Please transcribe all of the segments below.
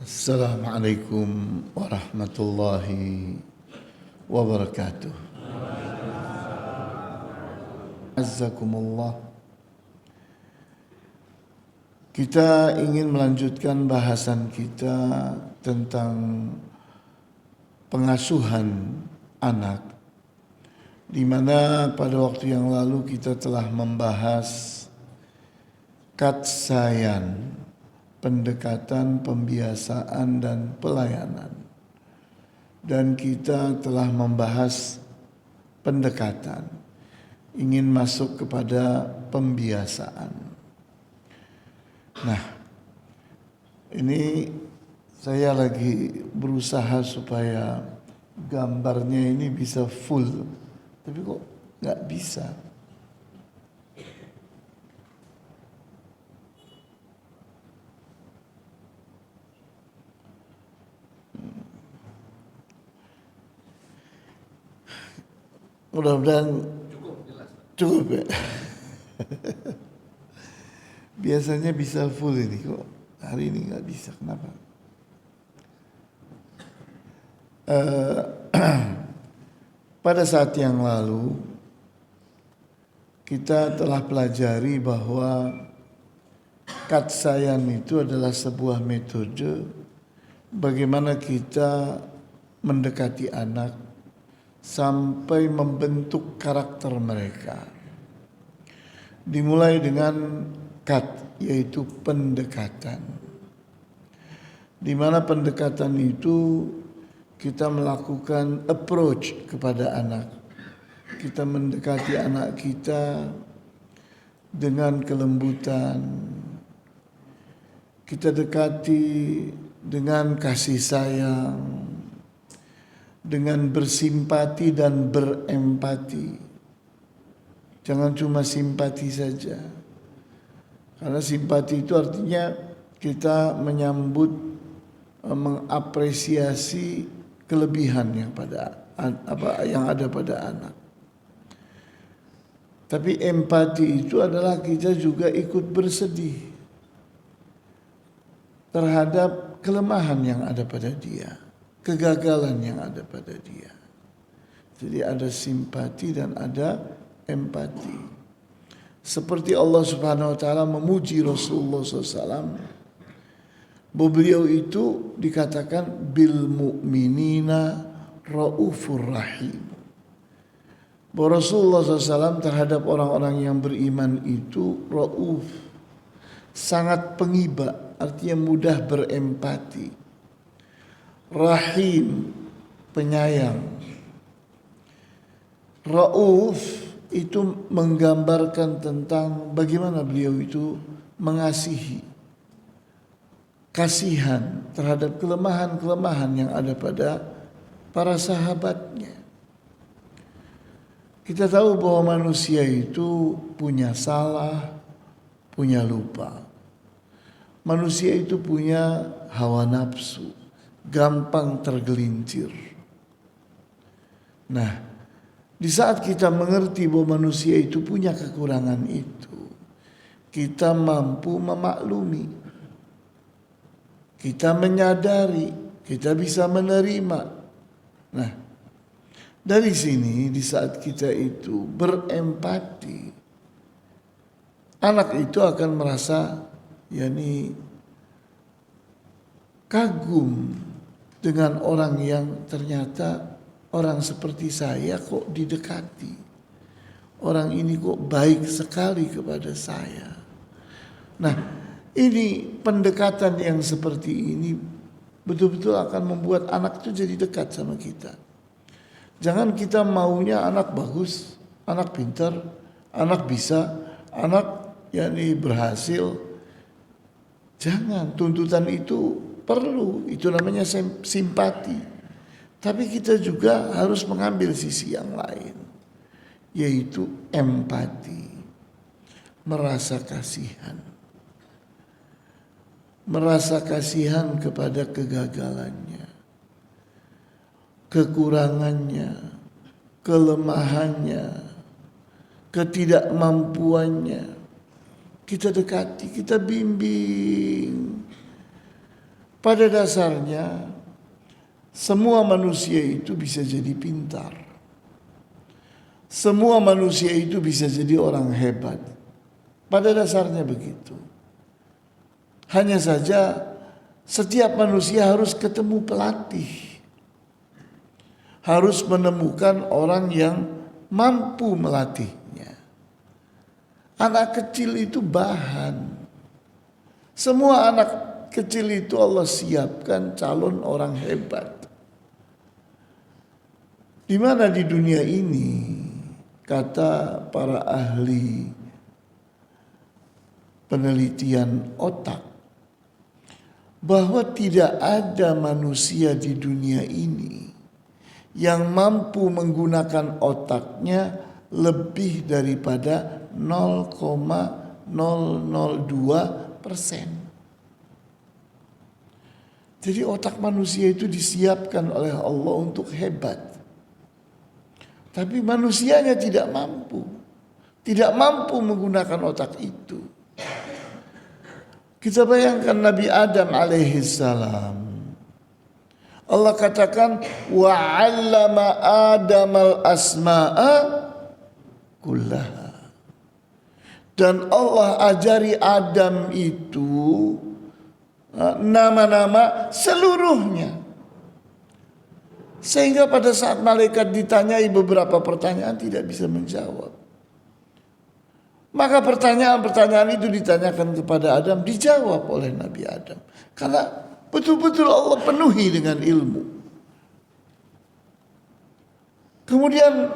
Assalamualaikum warahmatullahi wabarakatuh. Azzakumullah. Kita ingin melanjutkan bahasan kita tentang pengasuhan anak, di mana pada waktu yang lalu kita telah membahas katsayan, pendekatan, pembiasaan, dan pelayanan. Dan kita telah membahas pendekatan, ingin masuk kepada pembiasaan. Nah, ini saya lagi berusaha supaya gambarnya ini bisa full, tapi kok nggak bisa. Mudah-mudahan cukup ya. Biasanya bisa full ini, kok hari ini nggak bisa, kenapa? Pada saat yang lalu kita telah pelajari bahwa katsayan itu adalah sebuah metode bagaimana kita mendekati anak sampai membentuk karakter mereka. Dimulai dengan kat, yaitu pendekatan. Di mana pendekatan itu kita melakukan approach kepada anak. Kita mendekati anak kita dengan kelembutan. Kita dekati dengan kasih sayang, dengan bersimpati dan berempati. Jangan cuma simpati saja. Karena simpati itu artinya kita menyambut, mengapresiasi kelebihan yang ada pada anak. Tapi empati itu adalah kita juga ikut bersedih terhadap kelemahan yang ada pada dia, kegagalan yang ada pada dia. Jadi ada simpati dan ada empati. Seperti Allah Subhanahu wa taala memuji Rasulullah SAW, beliau itu dikatakan bil mu'minina raufur rahim. Bahwa Rasulullah SAW terhadap orang-orang yang beriman itu rauf, sangat pengiba, artinya mudah berempati. Rahim, penyayang. Rauf itu menggambarkan tentang bagaimana beliau itu mengasihi, kasihan terhadap kelemahan-kelemahan yang ada pada para sahabatnya. Kita tahu bahwa manusia itu punya salah, punya lupa. Manusia itu punya hawa nafsu, gampang tergelincir. Nah, di saat kita mengerti bahwa manusia itu punya kekurangan itu, kita mampu memaklumi, kita menyadari, kita bisa menerima. Nah, dari sini di saat kita itu berempati, anak itu akan merasa kagum dengan orang yang ternyata orang seperti saya kok didekati. Orang ini kok baik sekali kepada saya. Nah, ini pendekatan yang seperti ini betul-betul akan membuat anak itu jadi dekat sama kita. Jangan kita maunya anak bagus, anak pintar, anak bisa, anak berhasil. Jangan, tuntutan itu perlu, itu namanya simpati. Tapi kita juga harus mengambil sisi yang lain, yaitu empati, merasa kasihan. Merasa kasihan kepada kegagalannya, kekurangannya, kelemahannya, ketidakmampuannya. Kita dekati, kita bimbing. Pada dasarnya semua manusia itu bisa jadi pintar. Semua manusia itu bisa jadi orang hebat. Pada dasarnya begitu. Hanya saja setiap manusia harus ketemu pelatih. Harus menemukan orang yang mampu melatihnya. Anak kecil itu bahan. Semua anak kecil itu Allah siapkan calon orang hebat. Di mana di dunia ini, kata para ahli penelitian otak, bahwa tidak ada manusia di dunia ini yang mampu menggunakan otaknya lebih daripada 0,002%. Jadi otak manusia itu disiapkan oleh Allah untuk hebat. Tapi manusianya tidak mampu. Tidak mampu menggunakan otak itu. Kita bayangkan Nabi Adam alaihissalam. Allah katakan wa 'allama Adamal asma'a kullaha. Dan Allah ajari Adam itu nama-nama seluruhnya. Sehingga pada saat malaikat ditanyai beberapa pertanyaan tidak bisa menjawab. Maka pertanyaan-pertanyaan itu ditanyakan kepada Adam, dijawab oleh Nabi Adam. Karena betul-betul Allah penuhi dengan ilmu. Kemudian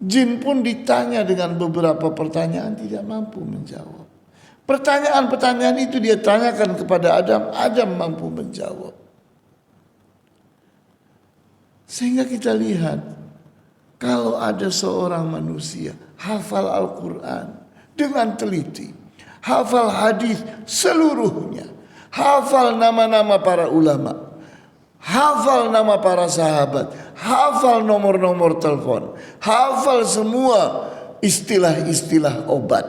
jin pun ditanya dengan beberapa pertanyaan, tidak mampu menjawab. Pertanyaan-pertanyaan itu dia tanyakan kepada Adam, Adam mampu menjawab. Sehingga kita lihat, kalau ada seorang manusia hafal Al-Quran dengan teliti, hafal hadis seluruhnya, hafal nama-nama para ulama, hafal nama para sahabat, hafal nomor-nomor telepon, hafal semua istilah-istilah obat,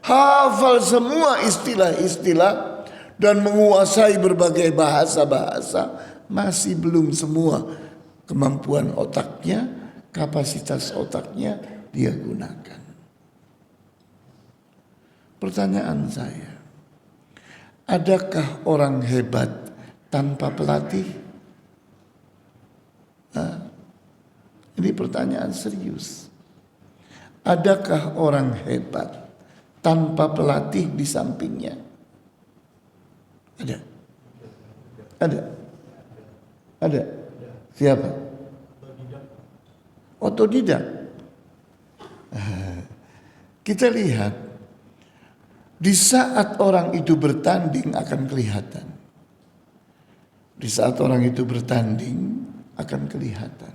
hafal semua istilah-istilah dan menguasai berbagai bahasa-bahasa, masih belum semua kemampuan otaknya, kapasitas otaknya dia gunakan. Pertanyaan saya, adakah orang hebat tanpa pelatih? Ini pertanyaan serius. Adakah orang hebat tanpa pelatih di sampingnya? Ada? Ada? Ada? Siapa? Otodidak. Kita lihat, di saat orang itu bertanding akan kelihatan. Di saat orang itu bertanding akan kelihatan.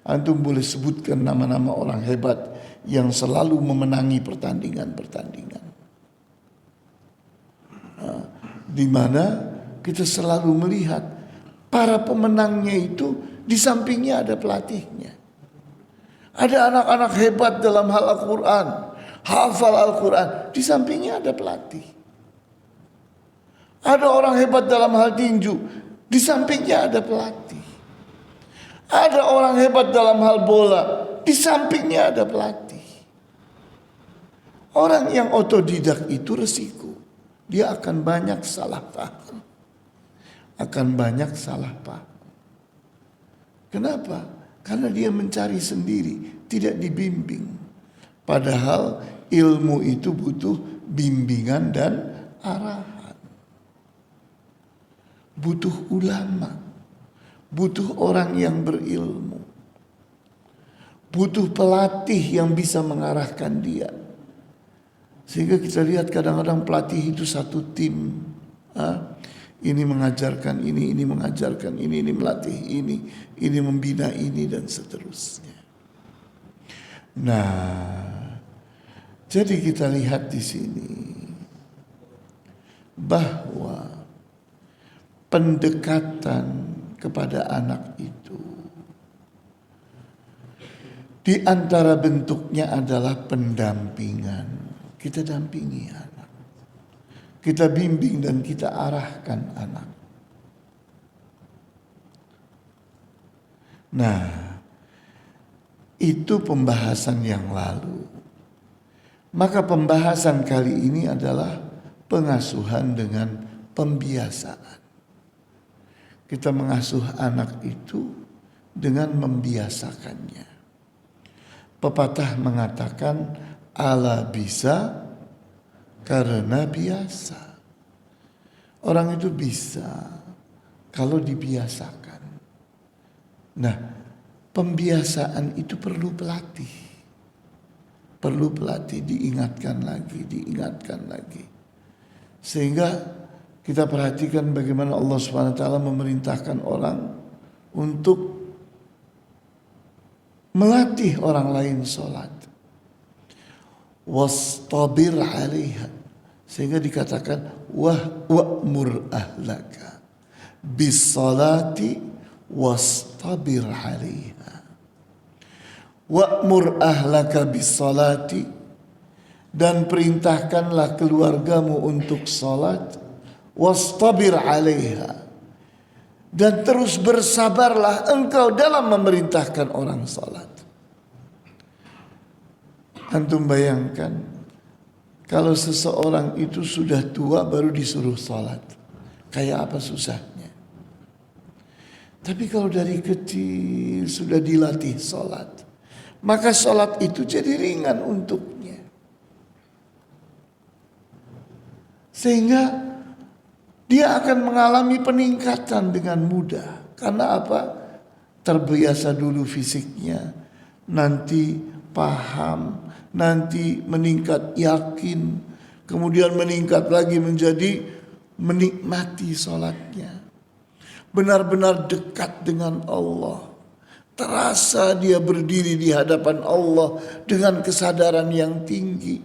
Antum boleh sebutkan nama-nama orang hebat yang selalu memenangi pertandingan-pertandingan. Di mana kita selalu melihat para pemenangnya itu di sampingnya ada pelatihnya. Ada anak-anak hebat dalam hal Al-Quran, hafal Al-Quran, di sampingnya ada pelatih. Ada orang hebat dalam hal tinju, di sampingnya ada pelatih. Ada orang hebat dalam hal bola, di sampingnya ada pelatih. Orang yang otodidak itu resiko. Dia akan banyak salah paham. Akan banyak salah paham. Kenapa? Karena dia mencari sendiri, tidak dibimbing. Padahal ilmu itu butuh bimbingan dan arahan. Butuh ulama, butuh orang yang berilmu, butuh pelatih yang bisa mengarahkan dia. Sehingga kita lihat kadang-kadang pelatih itu satu tim. Ini mengajarkan ini mengajarkan ini melatih ini membina ini dan seterusnya. Nah, jadi kita lihat di sini bahwa pendekatan kepada anak itu di antara bentuknya adalah pendampingan. Kita dampingi anak. Kita bimbing dan kita arahkan anak. Nah, itu pembahasan yang lalu. Maka pembahasan kali ini adalah pengasuhan dengan pembiasaan. Kita mengasuh anak itu dengan membiasakannya. Pepatah mengatakan ala bisa karena biasa. Orang itu bisa kalau dibiasakan. Nah, pembiasaan itu perlu pelatih. Perlu pelatih, diingatkan lagi. Sehingga kita perhatikan bagaimana Allah SWT memerintahkan orang untuk melatih orang lain sholat. Wastabir 'alaiha. Sehingga dikatakan wa'mur ahlaka bis salati wastabir 'alaiha. Wa'mur ahlaka bis salati, dan perintahkanlah keluargamu untuk salat, wastabir 'alaiha, dan terus bersabarlah engkau dalam memerintahkan orang salat. Antum bayangkan kalau seseorang itu sudah tua baru disuruh salat, kayak apa susahnya. Tapi kalau dari kecil sudah dilatih salat, maka salat itu jadi ringan untuknya. Sehingga dia akan mengalami peningkatan dengan mudah. Karena apa? Terbiasa dulu fisiknya, nanti paham, nanti meningkat yakin, kemudian meningkat lagi menjadi menikmati salatnya. Benar-benar dekat dengan Allah. Terasa dia berdiri di hadapan Allah dengan kesadaran yang tinggi.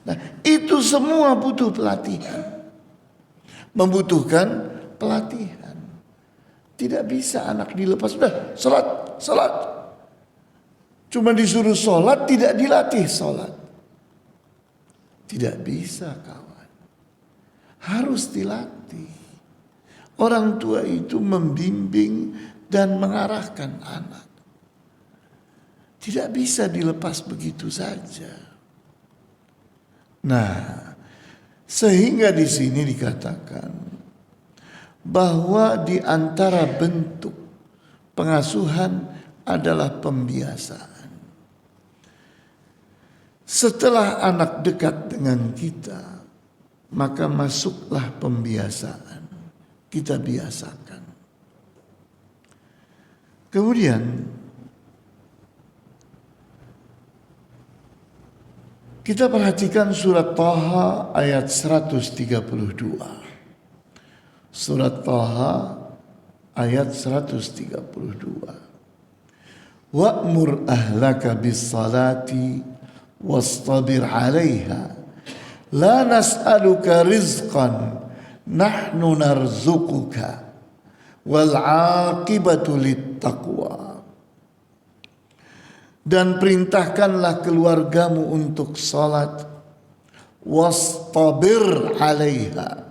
Nah, itu semua butuh pelatihan. Membutuhkan pelatihan. Tidak bisa anak dilepas. Sudah, salat. Cuma disuruh salat, tidak dilatih salat. Tidak bisa, kawan. Harus dilatih. Orang tua itu membimbing dan mengarahkan anak. Tidak bisa dilepas begitu saja. Nah, sehingga di sini dikatakan bahwa di antara bentuk pengasuhan adalah pembiasaan. Setelah anak dekat dengan kita, maka masuklah pembiasaan. Kita biasakan. Kemudian kita perhatikan surat Thaha ayat 132. Surat Thaha ayat 132. Wa'mur ahlaka bis salati wastabir 'alaiha la nas'aluka rizqan nahnu narzuquka wal 'aqibatu littaqwa. Dan perintahkanlah keluargamu untuk salat, wastabir 'alaiha.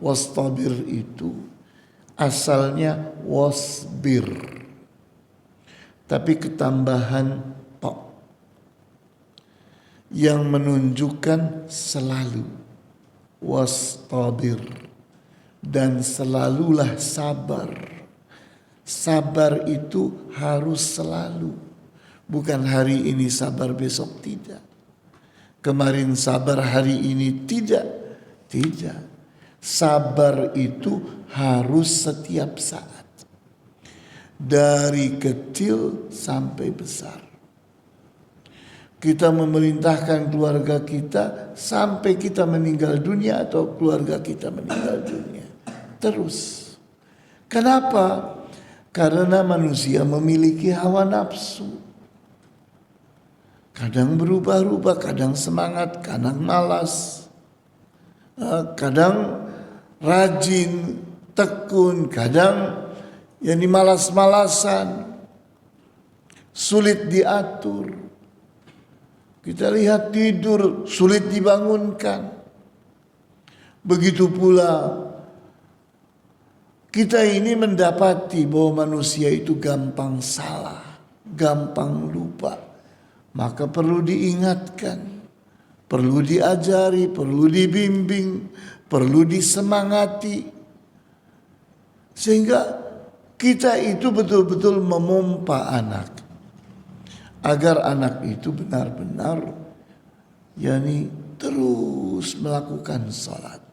Wastabir itu asalnya wasbir, tapi ketambahan ta yang menunjukkan selalu. Wastabir, dan selalulah sabar. Sabar itu harus selalu, bukan hari ini sabar besok tidak, kemarin sabar hari ini tidak. Sabar itu harus setiap saat, dari kecil sampai besar. Kita memerintahkan keluarga kita sampai kita meninggal dunia atau keluarga kita meninggal dunia. Terus. Kenapa? Karena manusia memiliki hawa nafsu. Kadang berubah-ubah, kadang semangat, kadang malas. Kadang rajin, tekun, kadang yang malas-malasan. Sulit diatur. Kita lihat tidur sulit dibangunkan. Begitu pula Kita ini mendapati bahwa manusia itu gampang salah, gampang lupa. Maka perlu diingatkan, perlu diajari, perlu dibimbing, perlu disemangati. Sehingga kita itu betul-betul memompa anak. Agar anak itu benar-benar terus melakukan sholat.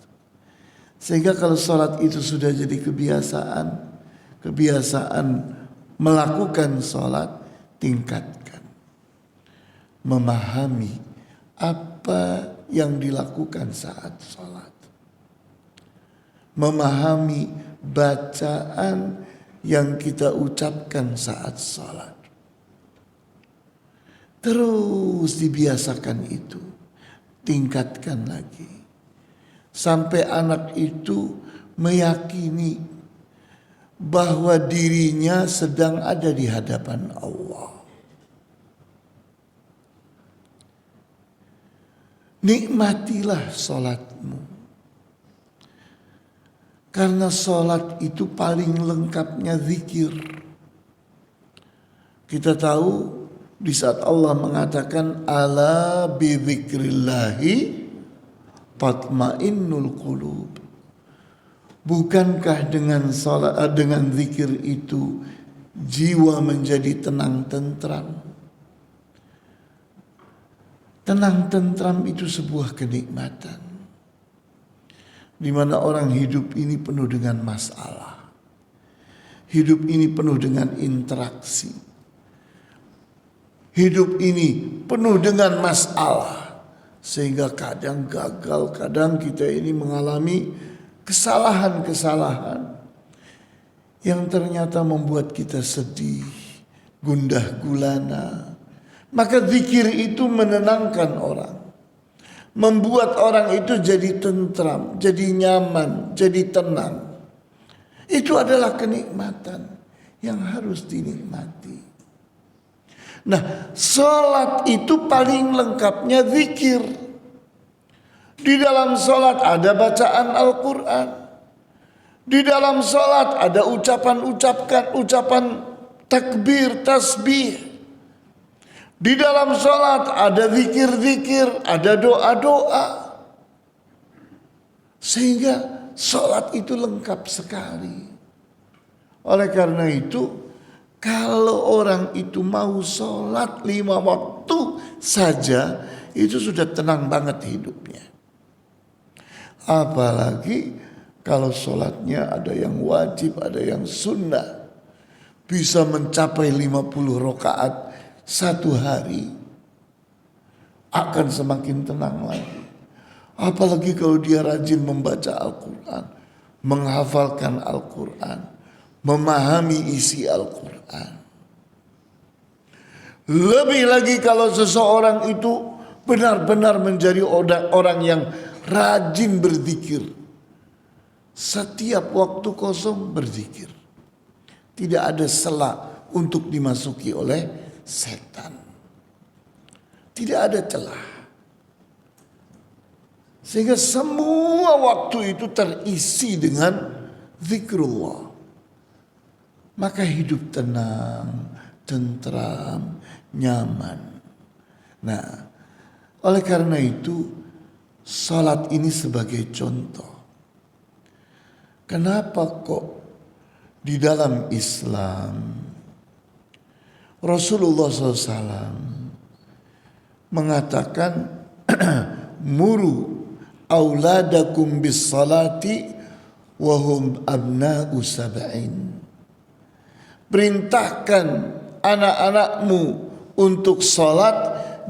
Sehingga kalau sholat itu sudah jadi kebiasaan melakukan sholat, tingkatkan. Memahami apa yang dilakukan saat sholat. Memahami bacaan yang kita ucapkan saat sholat. Terus dibiasakan itu. Tingkatkan lagi. Sampai anak itu meyakini bahwa dirinya sedang ada di hadapan Allah. Nikmatilah sholatmu. Karena sholat itu paling lengkapnya zikir. Kita tahu di saat Allah mengatakan ala bi dzikrillahi tatmainnul qulub. Bukankah dengan salat, dengan zikir itu jiwa menjadi tenang tentram? Tenang tentram itu sebuah kenikmatan. Di mana orang hidup ini penuh dengan masalah. Hidup ini penuh dengan interaksi. Hidup ini penuh dengan masalah. Sehingga kadang gagal, kadang kita ini mengalami kesalahan-kesalahan yang ternyata membuat kita sedih, gundah gulana. Maka zikir itu menenangkan orang. Membuat orang itu jadi tentram, jadi nyaman, jadi tenang. Itu adalah kenikmatan yang harus dinikmati. Nah, sholat itu paling lengkapnya zikir. Di dalam sholat ada bacaan Al-Quran. Di dalam sholat ada ucapan takbir, tasbih. Di dalam sholat ada zikir-zikir, ada doa-doa. Sehingga sholat itu lengkap sekali. Oleh karena itu, kalau orang itu mau sholat 5 waktu saja, itu sudah tenang banget hidupnya. Apalagi kalau sholatnya ada yang wajib, ada yang sunnah. Bisa mencapai 50 rakaat satu hari. Akan semakin tenang lagi. Apalagi kalau dia rajin membaca Al-Quran. Menghafalkan Al-Quran. Memahami isi Al-Quran. Lebih lagi kalau seseorang itu benar-benar menjadi orang yang rajin berzikir. Setiap waktu kosong berzikir. Tidak ada celah untuk dimasuki oleh setan. Tidak ada celah. Sehingga semua waktu itu terisi dengan zikrullah. Maka hidup tenang, tentram, nyaman. Nah, oleh karena itu salat ini sebagai contoh. Kenapa kok di dalam Islam Rasulullah SAW mengatakan muru auladakum bis salati wa hum abna'u sab'in. Perintahkan anak-anakmu untuk salat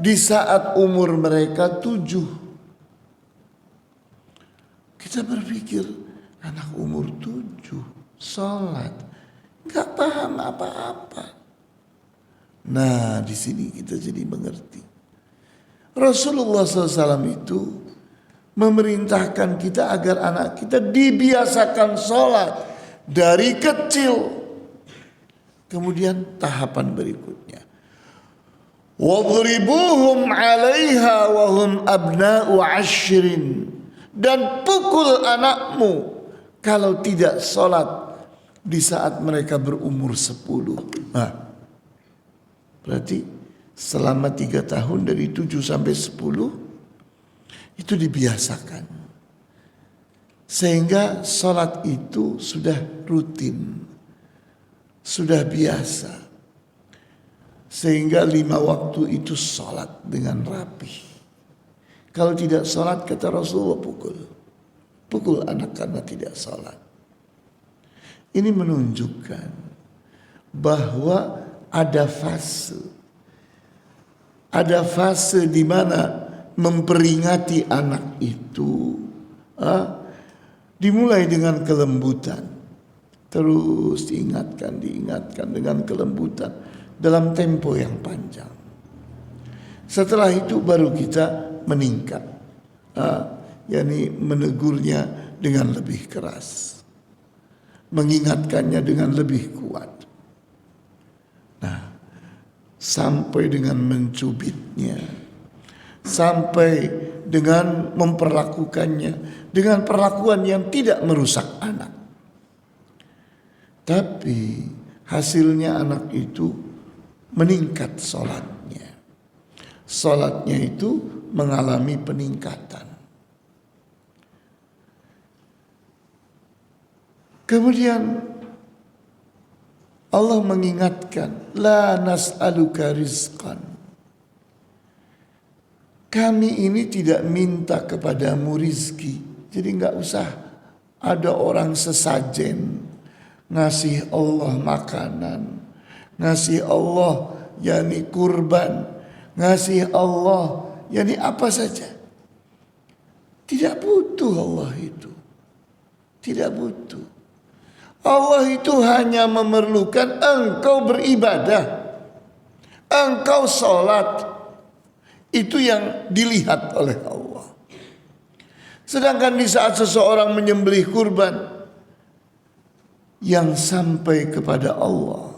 di saat umur mereka 7. Kita berpikir anak umur 7 salat, nggak paham apa-apa. Nah, di sini kita jadi mengerti. Rasulullah SAW itu memerintahkan kita agar anak kita dibiasakan salat dari kecil. Kemudian tahapan berikutnya, wadribuhum 'alaiha wa hum abna'u 'ashrin. Dan pukul anakmu kalau tidak salat di saat mereka berumur 10. Nah, berarti selama 3 tahun dari 7 sampai 10 itu dibiasakan. Sehingga sholat itu sudah rutin, sudah biasa. Sehingga 5 waktu itu sholat dengan rapi. Kalau tidak sholat, kata Rasulullah, pukul anak karena tidak sholat. Ini menunjukkan bahwa ada fase di mana memperingati anak itu dimulai dengan kelembutan, terus diingatkan dengan kelembutan dalam tempo yang panjang. Setelah itu baru kita meningkat, yakni menegurnya dengan lebih keras, mengingatkannya dengan lebih kuat. Nah, sampai dengan mencubitnya, sampai dengan memperlakukannya dengan perlakuan yang tidak merusak anak. Tapi hasilnya anak itu meningkat sholatnya. Sholatnya itu mengalami peningkatan. Kemudian Allah mengingatkan, la nas'aluka rizqan. Kami ini tidak minta kepadamu rizki. Jadi enggak usah ada orang sesajen ngasih Allah makanan, ngasih Allah yakni kurban, ngasih Allah yakni apa saja. Tidak butuh Allah itu. Tidak butuh. Allah itu hanya memerlukan engkau beribadah, engkau sholat. Itu yang dilihat oleh Allah. Sedangkan di saat seseorang menyembelih kurban, yang sampai kepada Allah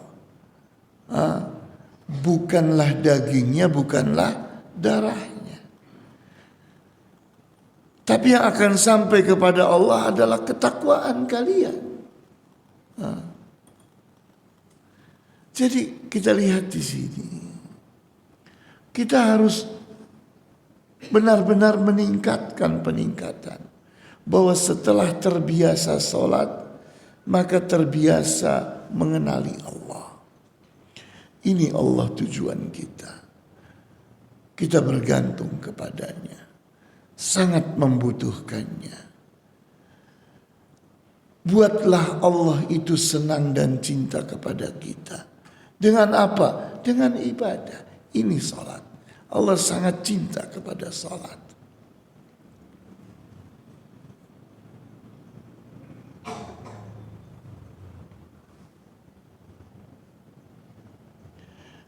bukanlah dagingnya, bukanlah darahnya, tapi yang akan sampai kepada Allah adalah ketakwaan kalian. Jadi kita lihat di sini, kita harus benar-benar meningkatkan peningkatan, bahwa setelah terbiasa sholat, maka terbiasa mengenali Allah. Ini Allah tujuan kita. Kita bergantung kepadanya, sangat membutuhkannya. Buatlah Allah itu senang dan cinta kepada kita. Dengan apa? Dengan ibadah. Ini sholat. Allah sangat cinta kepada sholat.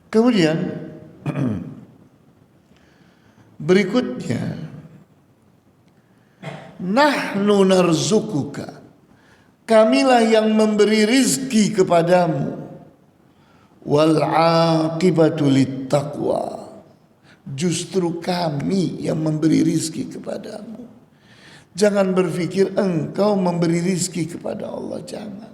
Kemudian berikutnya, nahnu narzukuka, kamilah yang memberi rizki kepadamu, wal aqibatu littaqwa, justru kami yang memberi rizki kepadamu. Jangan berpikir engkau memberi rizki kepada Allah, jangan.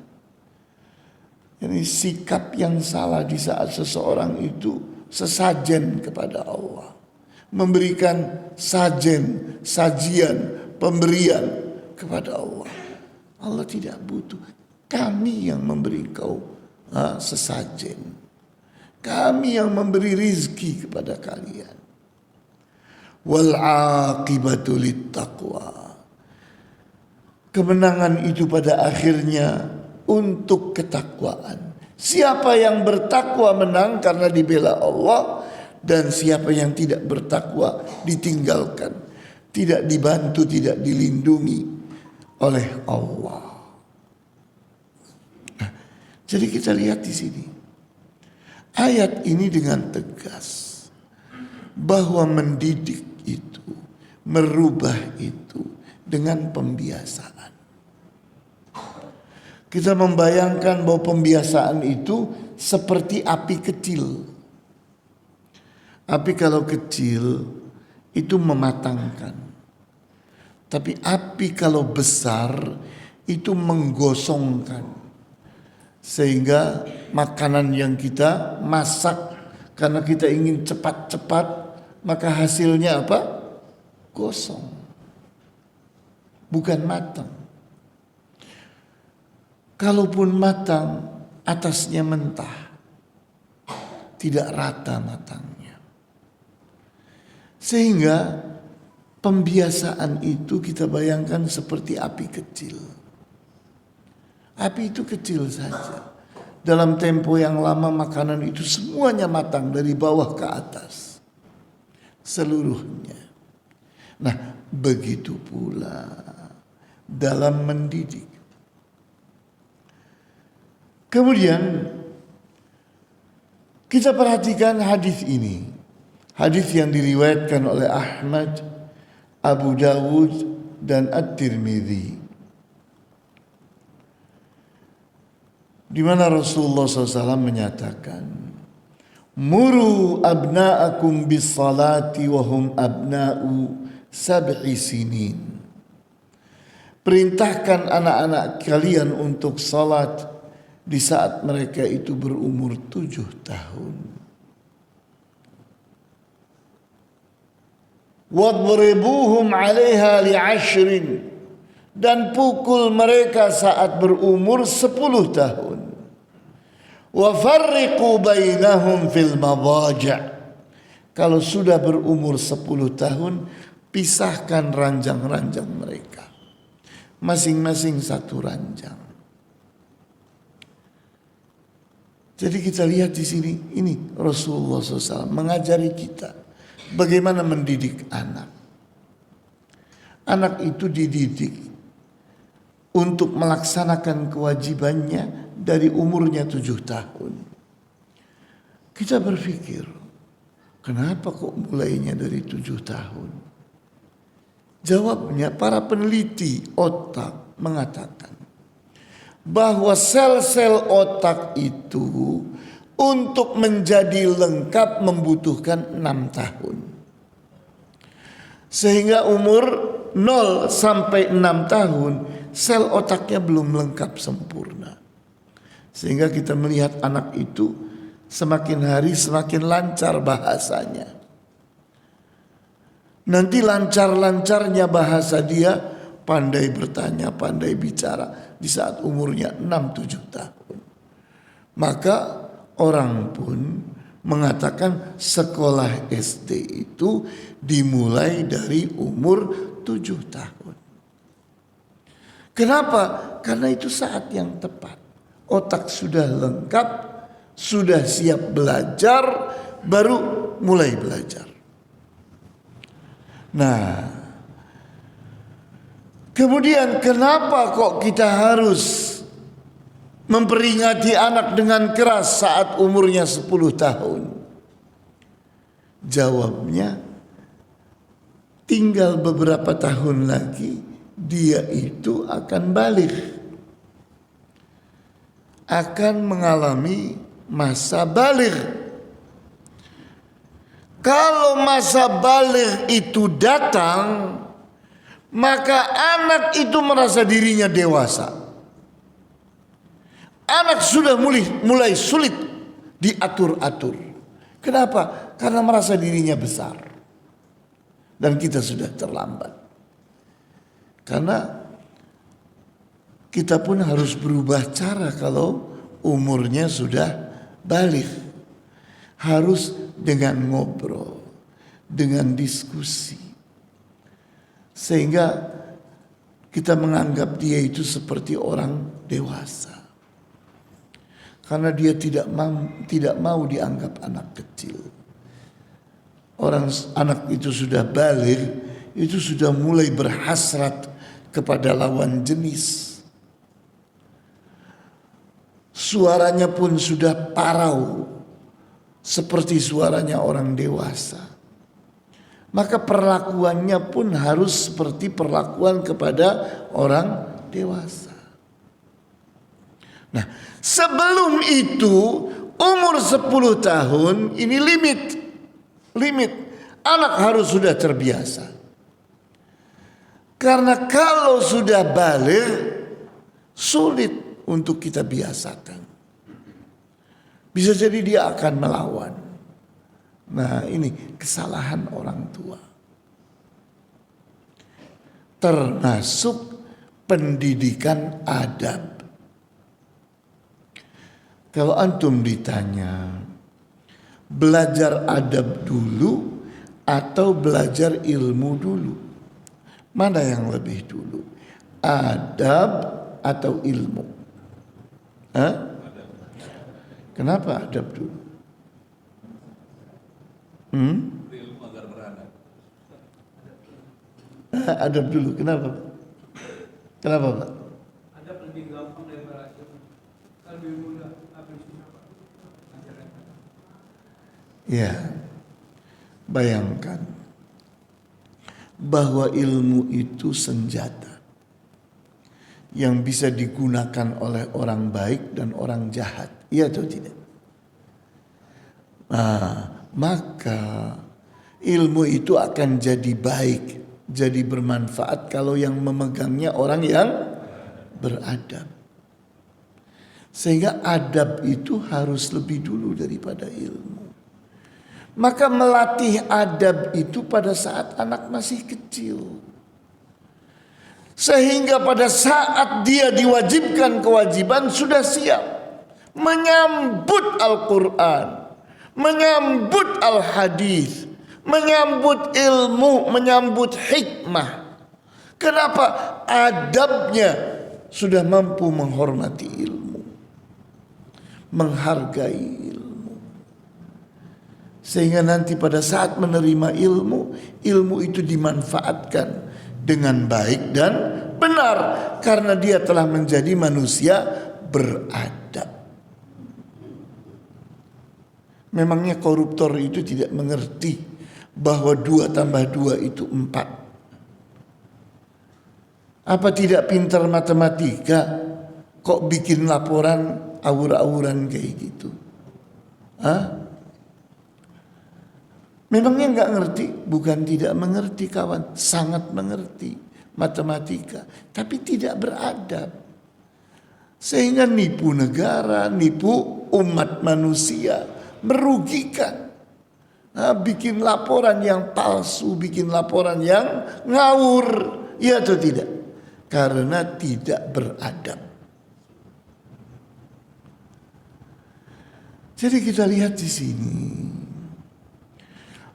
Ini sikap yang salah di saat seseorang itu sesajen kepada Allah, memberikan sajian, pemberian kepada Allah. Allah tidak butuh. Kami yang memberi kau sesajen. Kami yang memberi rizki kepada kalian. Wal aqibatu littaqwa. Kemenangan itu pada akhirnya untuk ketakwaan. Siapa yang bertakwa menang karena dibela Allah, dan siapa yang tidak bertakwa ditinggalkan, tidak dibantu, tidak dilindungi oleh Allah. Nah, jadi kita lihat di sini ayat ini dengan tegas bahwa mendidik itu, merubah itu dengan pembiasaan. Kita membayangkan bahwa pembiasaan itu seperti api kecil. Api kalau kecil itu mematangkan. Tapi api kalau besar itu menggosongkan. Sehingga makanan yang kita masak karena kita ingin cepat-cepat, maka hasilnya apa? Gosong, bukan matang. Kalaupun matang, atasnya mentah, tidak rata matangnya. Sehingga pembiasaan itu kita bayangkan seperti api kecil. Api itu kecil saja. Dalam tempo yang lama makanan itu semuanya matang dari bawah ke atas. Seluruhnya. Nah, begitu pula dalam mendidik. Kemudian kita perhatikan hadis ini. Hadis yang diriwayatkan oleh Ahmad, Abu Dawud dan At-Tirmidzi. Di mana Rasulullah SAW menyatakan, "Muru abna'akum bis salati wa hum abna'u sab'i sinin." Perintahkan anak-anak kalian untuk salat di saat mereka itu berumur 7 tahun. Wadribuhum 'alaiha li'ashrin, dan pukul mereka saat berumur 10 tahun. Wa farriqu bainahum fil madaji'. Kalau sudah berumur 10 tahun, pisahkan ranjang-ranjang mereka. Masing-masing satu ranjang. Jadi kita lihat di sini, ini Rasulullah SAW mengajari kita bagaimana mendidik anak. Anak itu dididik untuk melaksanakan kewajibannya dari umurnya 7 tahun. Kita berpikir, kenapa kok mulainya dari 7 tahun? Jawabnya, para peneliti otak mengatakan bahwa sel-sel otak itu untuk menjadi lengkap membutuhkan 6 tahun. Sehingga umur 0 sampai 6 tahun sel otaknya belum lengkap sempurna. Sehingga kita melihat anak itu semakin hari semakin lancar bahasanya. Nanti lancar-lancarnya bahasa dia, pandai bertanya, pandai bicara di saat umurnya 6-7 tahun. Maka orang pun mengatakan sekolah SD itu dimulai dari umur 7 tahun. Kenapa? Karena itu saat yang tepat. Otak sudah lengkap, sudah siap belajar, baru mulai belajar. Nah, kemudian kenapa kok kita harus memperingati anak dengan keras saat umurnya 10 tahun? Jawabnya, tinggal beberapa tahun lagi dia itu akan balik, akan mengalami masa balik. Kalau masa balik itu datang, maka anak itu merasa dirinya dewasa. Anak sudah mulai sulit diatur-atur. Kenapa? Karena merasa dirinya besar. Dan kita sudah terlambat. Karena kita pun harus berubah cara kalau umurnya sudah balik. Harus dengan ngobrol, dengan diskusi. Sehingga kita menganggap dia itu seperti orang dewasa. Karena dia tidak mau dianggap anak kecil. Anak itu sudah balik, itu sudah mulai berhasrat kepada lawan jenis. Suaranya pun sudah parau, seperti suaranya orang dewasa. Maka perlakuannya pun harus seperti perlakuan kepada orang dewasa. Nah, sebelum itu umur 10 tahun ini limit. Anak harus sudah terbiasa. Karena kalau sudah balik sulit untuk kita biasakan. Bisa jadi dia akan melawan. Nah, ini kesalahan orang tua. Termasuk pendidikan adab. Kalau antum ditanya, belajar adab dulu atau belajar ilmu dulu? Mana yang lebih dulu? Adab atau ilmu? Hah? Kenapa adab dulu? Ilmu agar beradab. Adab dulu, kenapa Pak? Kenapa Pak? Adab lebih gampang daripada ilmu. Kan lebih mudah, lebih susah Pak. Ya, bayangkan bahwa ilmu itu senjata yang bisa digunakan oleh orang baik dan orang jahat. Iya atau tidak? Nah, maka ilmu itu akan jadi baik, jadi bermanfaat kalau yang memegangnya orang yang beradab. Sehingga adab itu harus lebih dulu daripada ilmu. Maka melatih adab itu pada saat anak masih kecil. Sehingga pada saat dia diwajibkan kewajiban sudah siap menyambut Al-Quran, menyambut Al-Hadis, menyambut ilmu, menyambut hikmah. Kenapa? Adabnya sudah mampu menghormati ilmu, menghargai ilmu. Sehingga nanti pada saat menerima ilmu, ilmu itu dimanfaatkan dengan baik dan benar karena dia telah menjadi manusia beradab. Memangnya koruptor itu tidak mengerti bahwa 2 tambah 2 itu 4? Apa tidak pintar matematika kok bikin laporan awur-awuran kayak gitu? Hah? Memangnya nggak ngerti? Bukan tidak mengerti kawan, sangat mengerti matematika, tapi tidak beradab. Sehingga nipu negara, nipu umat manusia, merugikan. Nah, bikin laporan yang palsu, bikin laporan yang ngawur, ya atau tidak? Karena tidak beradab. Jadi kita lihat di sini.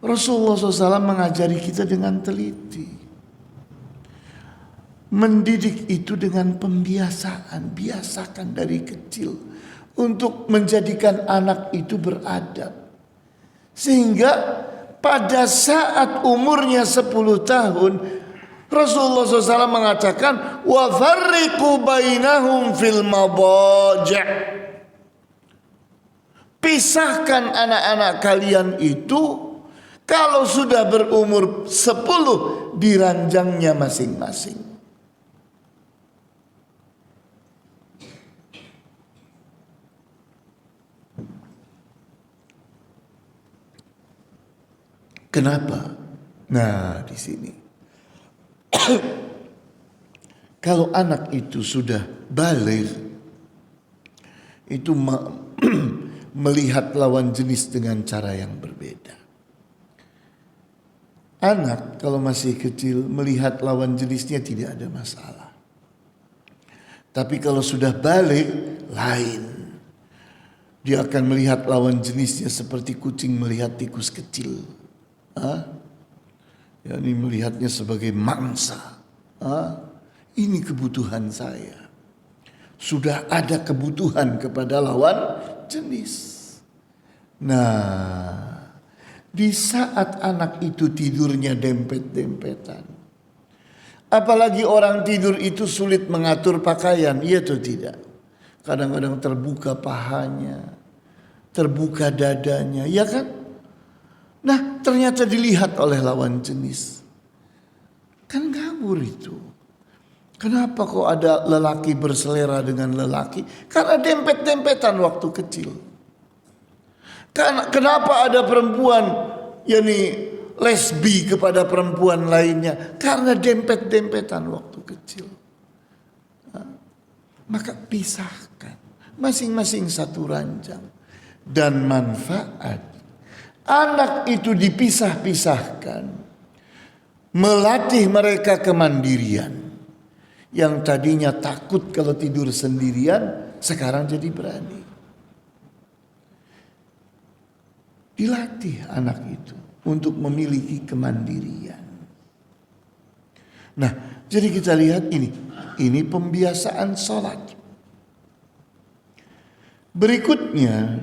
Rasulullah SAW mengajari kita dengan teliti. Mendidik itu dengan pembiasaan. Biasakan dari kecil. Untuk menjadikan anak itu beradab. Sehingga pada saat umurnya 10 tahun. Rasulullah SAW mengatakan. Wa farriqu bainahum fil madaja'. Pisahkan anak-anak kalian itu. Kalau sudah berumur 10 di ranjangnya masing-masing. Kenapa? Nah, di sini. Kalau anak itu sudah balik, itu melihat lawan jenis dengan cara yang berbeda. Anak kalau masih kecil melihat lawan jenisnya tidak ada masalah. Tapi kalau sudah balik lain. Dia akan melihat lawan jenisnya seperti kucing melihat tikus kecil. Yani melihatnya sebagai mangsa. Ini kebutuhan saya. Sudah ada kebutuhan kepada lawan jenis. Nah, di saat anak itu tidurnya dempet-dempetan. Apalagi orang tidur itu sulit mengatur pakaian, iya atau tidak? Kadang-kadang terbuka pahanya, terbuka dadanya, ya kan? Nah, ternyata dilihat oleh lawan jenis. Kan ngawur itu. Kenapa kok ada lelaki berselera dengan lelaki? Karena dempet-dempetan waktu kecil. Kenapa ada perempuan yakni lesbi kepada perempuan lainnya? Karena dempet-dempetan waktu kecil. Maka pisahkan masing-masing satu ranjang. dan manfaat. Anak itu dipisah-pisahkan, melatih mereka kemandirian. Yang tadinya takut kalau tidur sendirian, sekarang jadi berani. Dilatih anak itu untuk memiliki kemandirian. Nah, jadi kita lihat ini pembiasaan sholat. Berikutnya,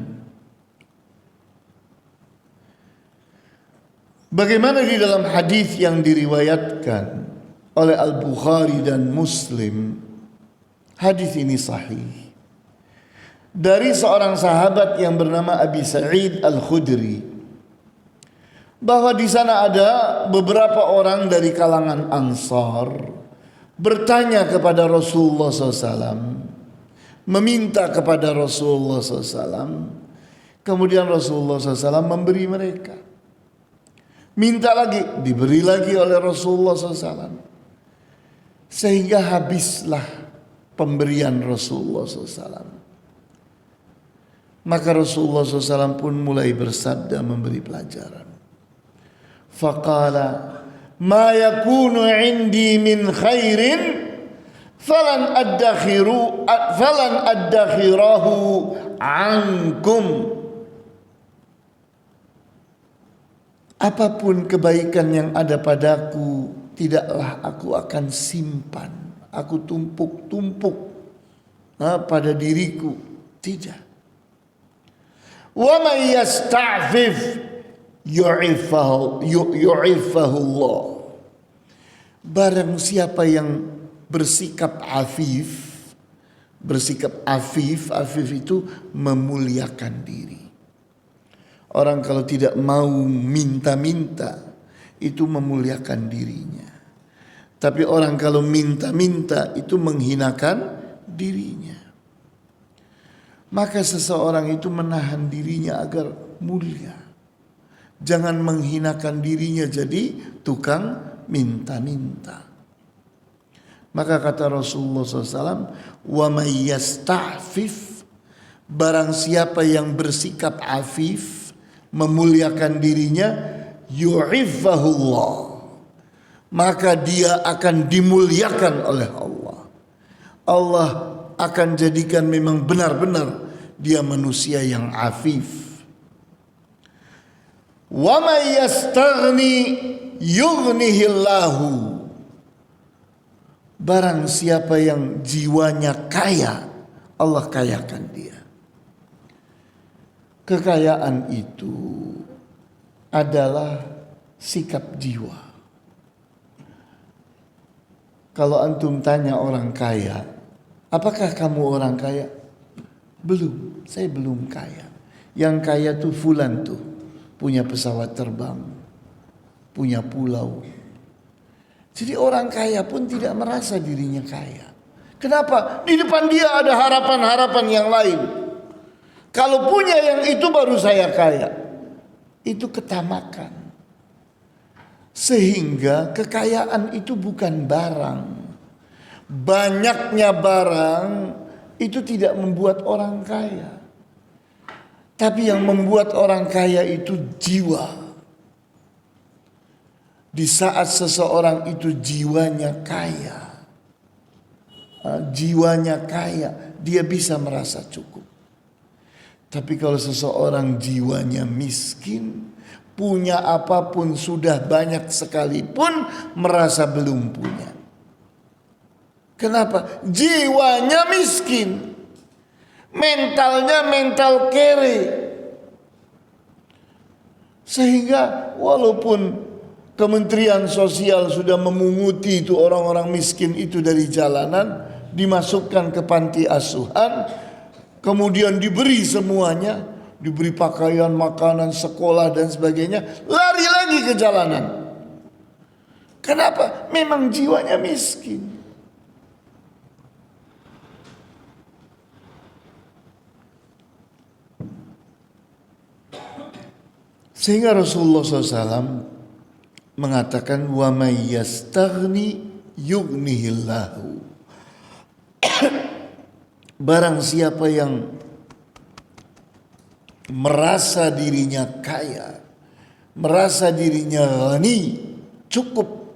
bagaimana di dalam hadis yang diriwayatkan oleh Al-Bukhari dan Muslim, hadis ini sahih. Dari seorang sahabat yang bernama Abi Sa'id Al-Khudri, bahwa di sana ada beberapa orang dari kalangan Ansar bertanya kepada Rasulullah SAW, meminta kepada Rasulullah SAW. Kemudian Rasulullah SAW memberi mereka. Minta lagi, diberi lagi oleh Rasulullah SAW. Sehingga habislah pemberian Rasulullah SAW. Maka Rasulullah SAW pun mulai bersabda memberi pelajaran. Faqala ma yakunu indi min khairin falan addakhirahu ankum. Apapun kebaikan yang ada padaku, tidaklah aku akan simpan, aku tumpuk-tumpuk pada diriku. Tidak. Wa may yasta'fif yu'ifahu Allah. Barang siapa yang bersikap afif itu memuliakan diri. Orang kalau tidak mau minta-minta itu memuliakan dirinya. Tapi orang kalau minta-minta itu menghinakan dirinya. Maka seseorang itu menahan dirinya agar mulia. Jangan menghinakan dirinya jadi tukang minta-minta. Maka kata Rasulullah SAW, wa may yasta'fif, barang siapa yang bersikap afif, memuliakan dirinya, yu'ifahullah, maka dia akan dimuliakan oleh Allah. Allah akan jadikan memang benar-benar dia manusia yang afif. Wa may yastaghni yughnihillahu, barang siapa yang jiwanya kaya, Allah kayakan dia. Kekayaan itu adalah sikap jiwa. Kalau antum tanya orang kaya, apakah kamu orang kaya? Belum, saya belum kaya. Yang kaya tuh fulan tuh, punya pesawat terbang, punya pulau. Jadi orang kaya pun tidak merasa dirinya kaya. Kenapa? Di depan dia ada harapan-harapan yang lain. Kalau punya yang itu baru saya kaya. Itu ketamakan. Sehingga kekayaan itu bukan barang. Banyaknya barang itu tidak membuat orang kaya. Tapi yang membuat orang kaya itu jiwa. Di saat seseorang itu jiwanya kaya, dia bisa merasa cukup. Tapi kalau seseorang jiwanya miskin, punya apapun sudah banyak sekalipun merasa belum punya. Kenapa? Jiwanya miskin, mentalnya mental kere. Sehingga walaupun Kementerian Sosial sudah memunguti itu orang-orang miskin itu dari jalanan, dimasukkan ke panti asuhan, kemudian diberi semuanya, diberi pakaian, makanan, sekolah dan sebagainya, lari lagi ke jalanan. Kenapa? Memang jiwanya miskin. Sehingga Rasulullah SAW mengatakan wa may yastaghni yughnihillahu. Barang siapa yang merasa dirinya kaya, merasa dirinya ghani, cukup,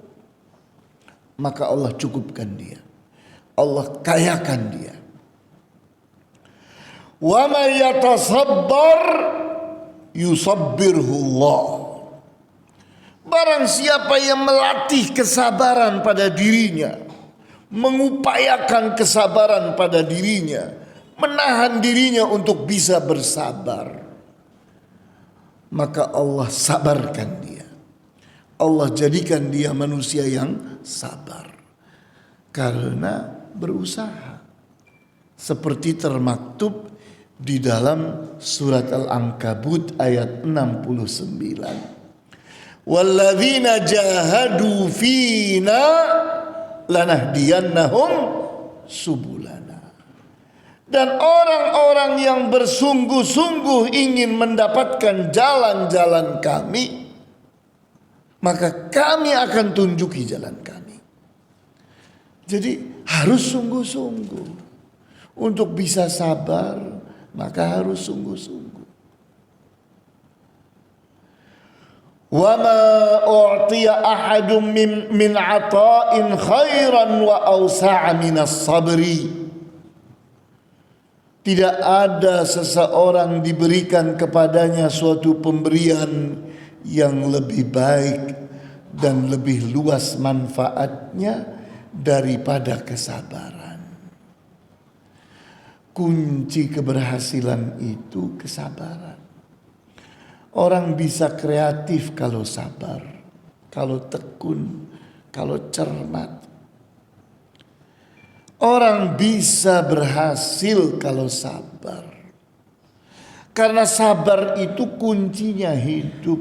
maka Allah cukupkan dia, Allah kayakan dia. Wa may yatasabbar yusabbirhu Allah. Barang siapa yang melatih kesabaran pada dirinya, mengupayakan kesabaran pada dirinya, menahan dirinya untuk bisa bersabar, maka Allah sabarkan dia. Allah jadikan dia manusia yang sabar karena berusaha. Seperti termaktub di dalam surat Al-Ankabut ayat 69. Walladzina jahadu fina lanahdiyannahum subulana. Dan orang-orang yang bersungguh-sungguh ingin mendapatkan jalan-jalan kami, maka kami akan tunjuki jalan kami. Jadi harus sungguh-sungguh. Untuk bisa sabar, maka harus sungguh-sungguh. Wa ma u'tiya ahadun min 'ata'in khairan wa awsa'a minas sabri. Tidak ada seseorang diberikan kepadanya suatu pemberian yang lebih baik dan lebih luas manfaatnya daripada kesabaran. Kunci keberhasilan itu kesabaran. Orang bisa kreatif kalau sabar, kalau tekun, kalau cermat. Orang bisa berhasil kalau sabar. Karena sabar itu kuncinya hidup.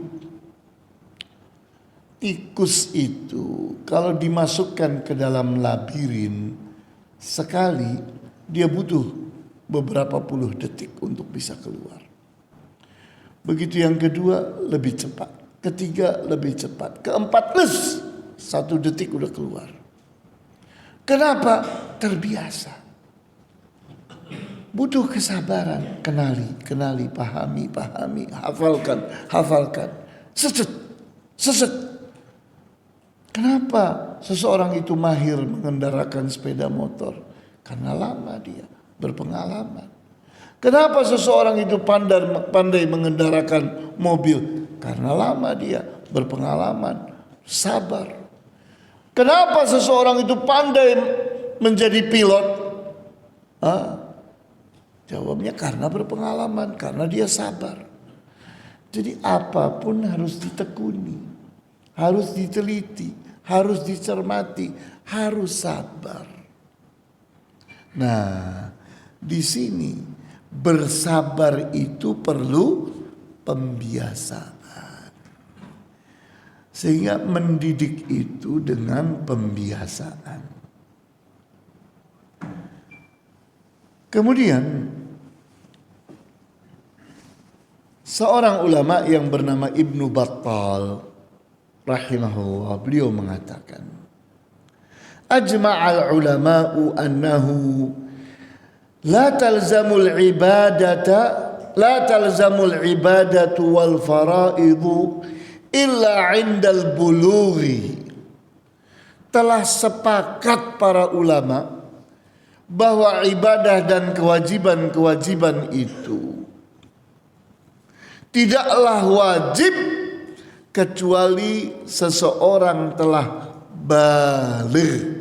Tikus itu kalau dimasukkan ke dalam labirin, sekali dia butuh beberapa puluh detik untuk bisa keluar. Begitu yang kedua lebih cepat, ketiga lebih cepat, keempat 1 detik udah keluar. Kenapa? Terbiasa. Butuh kesabaran, kenali, pahami, hafalkan, seset. Kenapa seseorang itu mahir mengendarakan sepeda motor? Karena lama dia berpengalaman. Kenapa seseorang itu pandai mengendarakan mobil? Karena lama dia berpengalaman, sabar. Kenapa seseorang itu pandai menjadi pilot? Jawabnya karena berpengalaman, karena dia sabar. Jadi apapun harus ditekuni, harus diteliti, harus dicermati, harus sabar. Nah, di sini bersabar itu perlu pembiasaan. Sehingga mendidik itu dengan pembiasaan. Kemudian seorang ulama yang bernama Ibnu Battal rahimahullah, beliau mengatakan, ajma'al ulama'u annahu la talzamul ibadatu wal faraidu illa 'indal bulughi. Telah sepakat para ulama bahwa ibadah dan kewajiban-kewajiban itu tidaklah wajib kecuali seseorang telah baligh.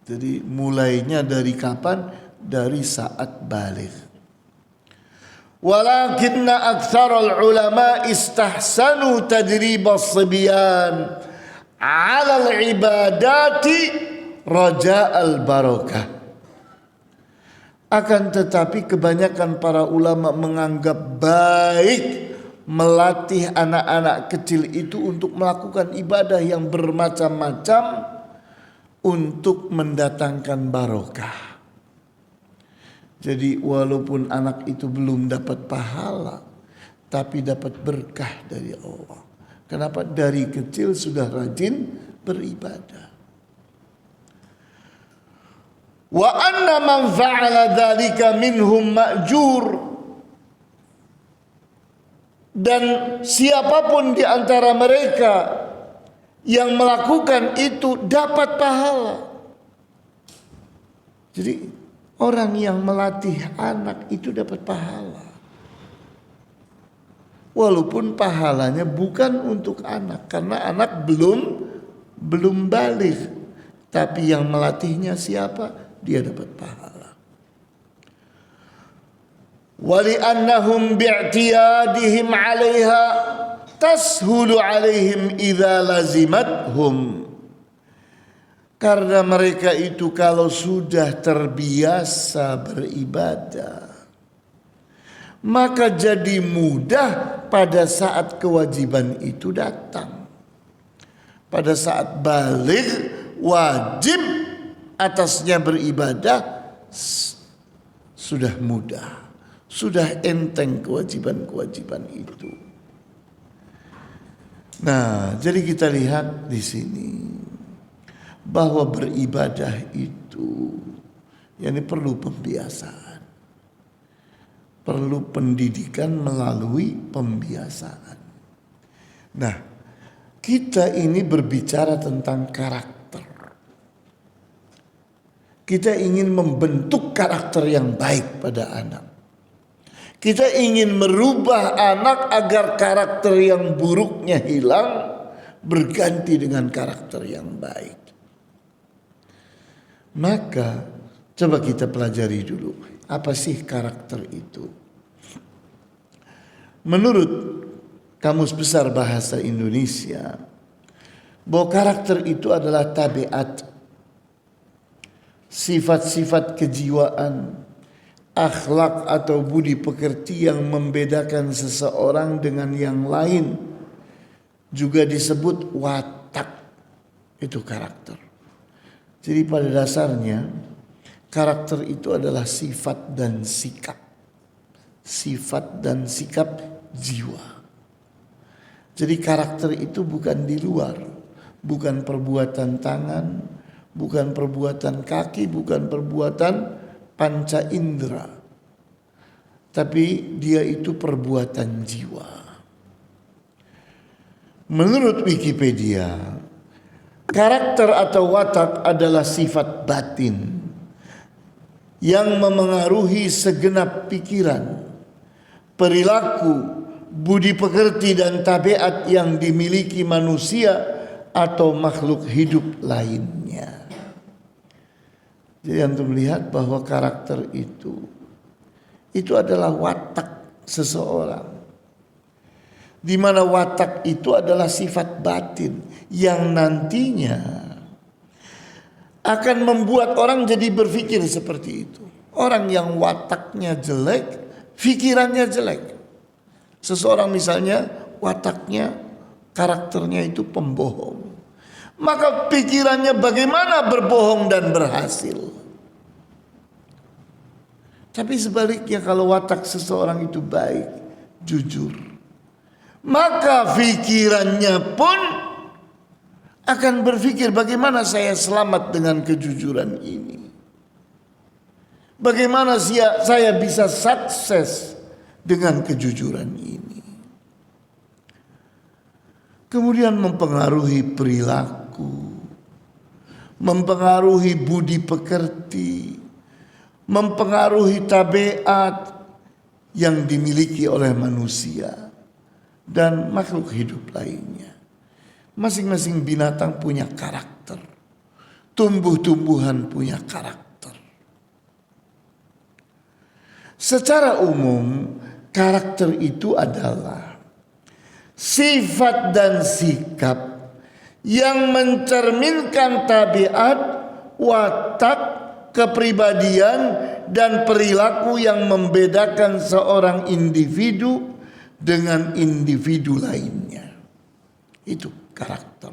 Jadi mulainya dari kapan? Dari saat baligh. Walakinna aktsaral ulama istahsanu tajrib as-sibyan 'ala al-ibadati raja'al barakah. Akan tetapi kebanyakan para ulama menganggap baik melatih anak-anak kecil itu untuk melakukan ibadah yang bermacam-macam untuk mendatangkan barokah. Jadi walaupun anak itu belum dapat pahala, tapi dapat berkah dari Allah. Kenapa? Dari kecil sudah rajin beribadah. Wa anna man fa'ala dzalika minhum ma'jur, Dan siapapun di antara mereka yang melakukan itu dapat pahala. Jadi orang yang melatih anak itu dapat pahala. Walaupun pahalanya bukan untuk anak, karena anak belum balik. Tapi yang melatihnya siapa? Dia dapat pahala. وَلِأَنَّهُمْ بِاعْتِيَادِهِمْ عَلَيْهَا تَسْهُلُ عَلَيْهِمْ إِذَا لَزِمَتْهُمْ. Karena mereka itu kalau sudah terbiasa beribadah, maka jadi mudah pada saat kewajiban itu datang. Pada saat balik wajib atasnya beribadah, sudah mudah. Sudah enteng kewajiban-kewajiban itu. Nah, jadi kita lihat di sini bahwa beribadah itu yakni perlu pembiasaan. Perlu pendidikan melalui pembiasaan. Nah, kita ini berbicara tentang karakter. Kita ingin membentuk karakter yang baik pada anak. Kita ingin merubah anak agar karakter yang buruknya hilang, berganti dengan karakter yang baik. Maka coba kita pelajari dulu, apa sih karakter itu? Menurut Kamus Besar Bahasa Indonesia, bahwa karakter itu adalah tabiat, sifat-sifat kejiwaan, akhlak atau budi pekerti yang membedakan seseorang dengan yang lain. Juga disebut watak. Itu karakter. Jadi pada dasarnya karakter itu adalah sifat dan sikap. Sifat dan sikap jiwa. Jadi karakter itu bukan di luar. Bukan perbuatan tangan, bukan perbuatan kaki, bukan perbuatan panca indera, tapi dia itu perbuatan jiwa. Menurut Wikipedia, karakter atau watak adalah sifat batin yang memengaruhi segenap pikiran, perilaku, budi pekerti dan tabiat yang dimiliki manusia atau makhluk hidup lainnya. Jadi antum melihat bahwa karakter itu adalah watak seseorang. Di mana watak itu adalah sifat batin yang nantinya akan membuat orang jadi berpikir seperti itu. Orang yang wataknya jelek, pikirannya jelek. Seseorang misalnya wataknya, karakternya itu pembohong, maka pikirannya bagaimana berbohong dan berhasil. Tapi sebaliknya kalau watak seseorang itu baik, jujur, maka pikirannya pun akan berpikir bagaimana saya selamat dengan kejujuran ini. Bagaimana saya bisa sukses dengan kejujuran ini. Kemudian mempengaruhi perilaku, mempengaruhi budi pekerti, mempengaruhi tabiat yang dimiliki oleh manusia dan makhluk hidup lainnya. Masing-masing binatang punya karakter, tumbuh-tumbuhan punya karakter. Secara umum, karakter itu adalah sifat dan sikap yang mencerminkan tabiat, watak, kepribadian dan perilaku yang membedakan seorang individu dengan individu lainnya. Itu karakter.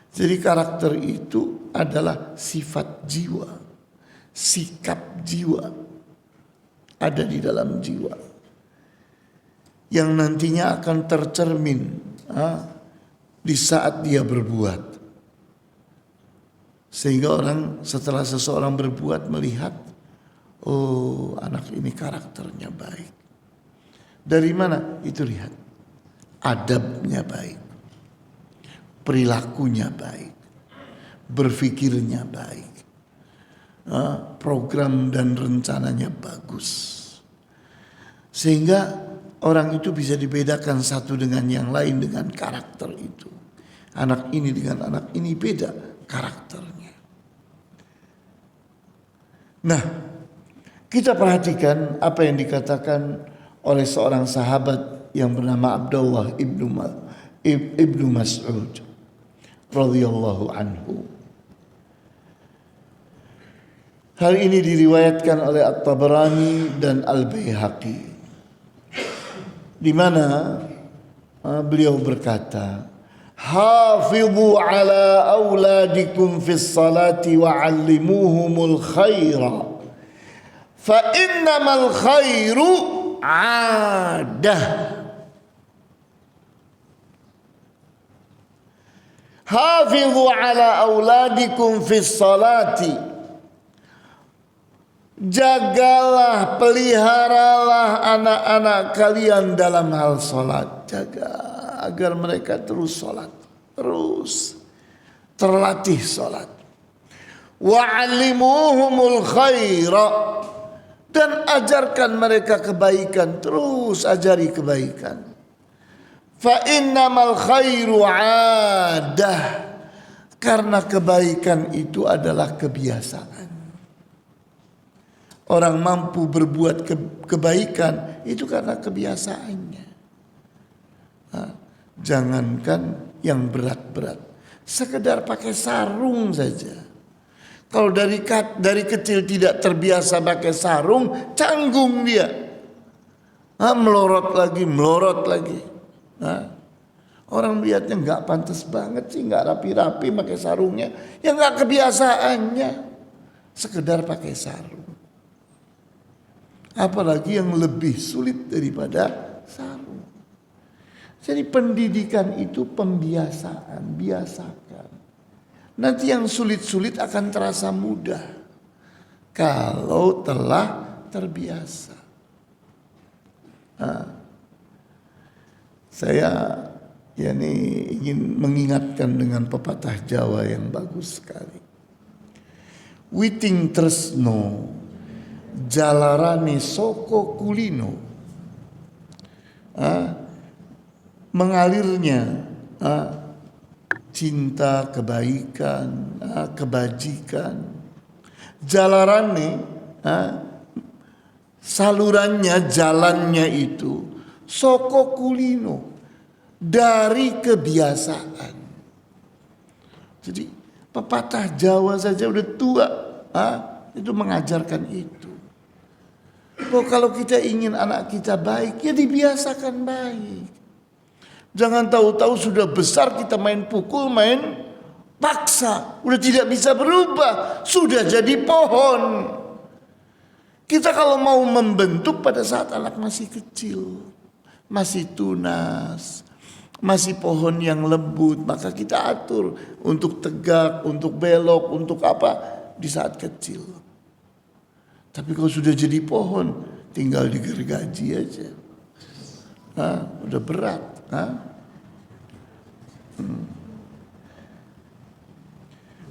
Jadi karakter itu adalah sifat jiwa, sikap jiwa, ada di dalam jiwa, yang nantinya akan tercermin di saat dia berbuat. Sehingga orang setelah seseorang berbuat melihat, oh anak ini karakternya baik. Dari mana? Itu lihat. Adabnya baik. Perilakunya baik. Berfikirnya baik. Program dan rencananya bagus. Sehingga orang itu bisa dibedakan satu dengan yang lain dengan karakter itu. Anak ini dengan anak ini beda karakternya. Nah, kita perhatikan apa yang dikatakan oleh seorang sahabat yang bernama Abdullah ibnu Mas'ud radhiyallahu anhu. Hal ini diriwayatkan oleh At-Tabarani dan Al-Baihaqi, di mana beliau berkata, "Hafizu ala auladikum fis salati wa 'allimuhumul khaira fa innamal khairu 'adah." Hafizu ala auladikum fis salati, jagalah, peliharalah anak-anak kalian dalam hal sholat. Jaga agar mereka terus sholat, terus terlatih sholat. Wa'allimuhumul khaira, dan ajarkan mereka kebaikan, terus ajari kebaikan. Fa innamal khairu 'adah, karena kebaikan itu adalah kebiasaan. Orang mampu berbuat kebaikan itu karena kebiasaannya. Jangankan yang berat-berat, sekedar pakai sarung saja. Kalau dari kecil tidak terbiasa pakai sarung, canggung dia. Melorot lagi. Orang melihatnya nggak pantas banget sih, nggak rapi-rapi pakai sarungnya. Ya nggak kebiasaannya, sekedar pakai sarung. Apalagi yang lebih sulit daripada sarung. Jadi pendidikan itu pembiasaan, biasakan. Nanti yang sulit-sulit akan terasa mudah kalau telah terbiasa. Saya ingin mengingatkan dengan pepatah Jawa yang bagus sekali. Witing tresno jalarane soko kulino. Mengalirnya cinta, kebaikan, kebajikan. Jalarane, salurannya, jalannya itu soko kulino, dari kebiasaan. Jadi pepatah Jawa saja udah tua, itu mengajarkan itu. Kalau kita ingin anak kita baik, ya dibiasakan baik. Jangan tahu-tahu sudah besar kita main pukul, main paksa, udah tidak bisa berubah, sudah jadi pohon. Kita kalau mau membentuk pada saat anak masih kecil, masih tunas, masih pohon yang lembut, maka kita atur untuk tegak, untuk belok, untuk apa di saat kecil. Tapi kalau sudah jadi pohon, tinggal digergaji aja. Udah berat.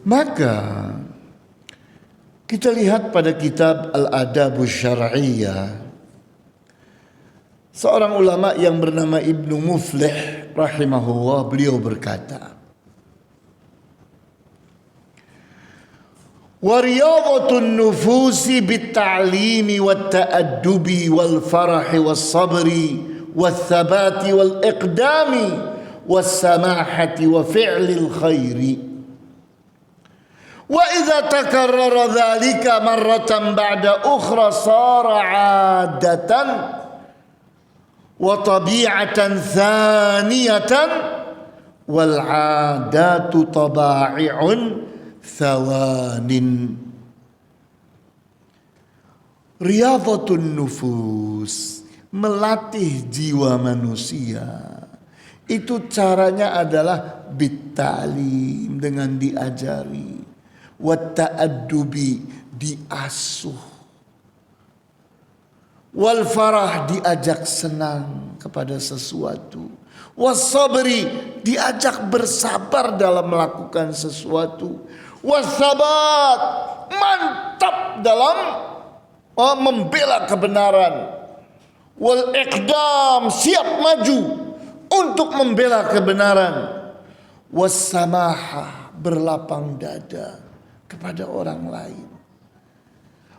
Maka kita lihat pada kitab Al-Adabus Syar'iyyah, seorang ulama yang bernama Ibnu Muflih rahimahullah, beliau berkata, wa riyadhatun nufusi bit-ta'limi wat-ta'addubi wal-farahi was-sabri wath-thabati wal-iqdami was-samahati wa fi'lil khairi. Wa idza takarrara dhalika marratan ba'da ukhra sara 'adatan wa tabi'atan thaniyatan wal 'adatu taba'i'un thawanin. Riyadhatun nufus, melatih jiwa manusia, itu caranya adalah bitalim, dengan diajari, wa ta'addubi, diasuh, Wal farah, diajak senang kepada sesuatu. Was sabri, diajak bersabar dalam melakukan sesuatu. Was sabat, mantap dalam membela kebenaran. Wal iqdam, siap maju untuk membela kebenaran. Was samahah, berlapang dada kepada orang lain.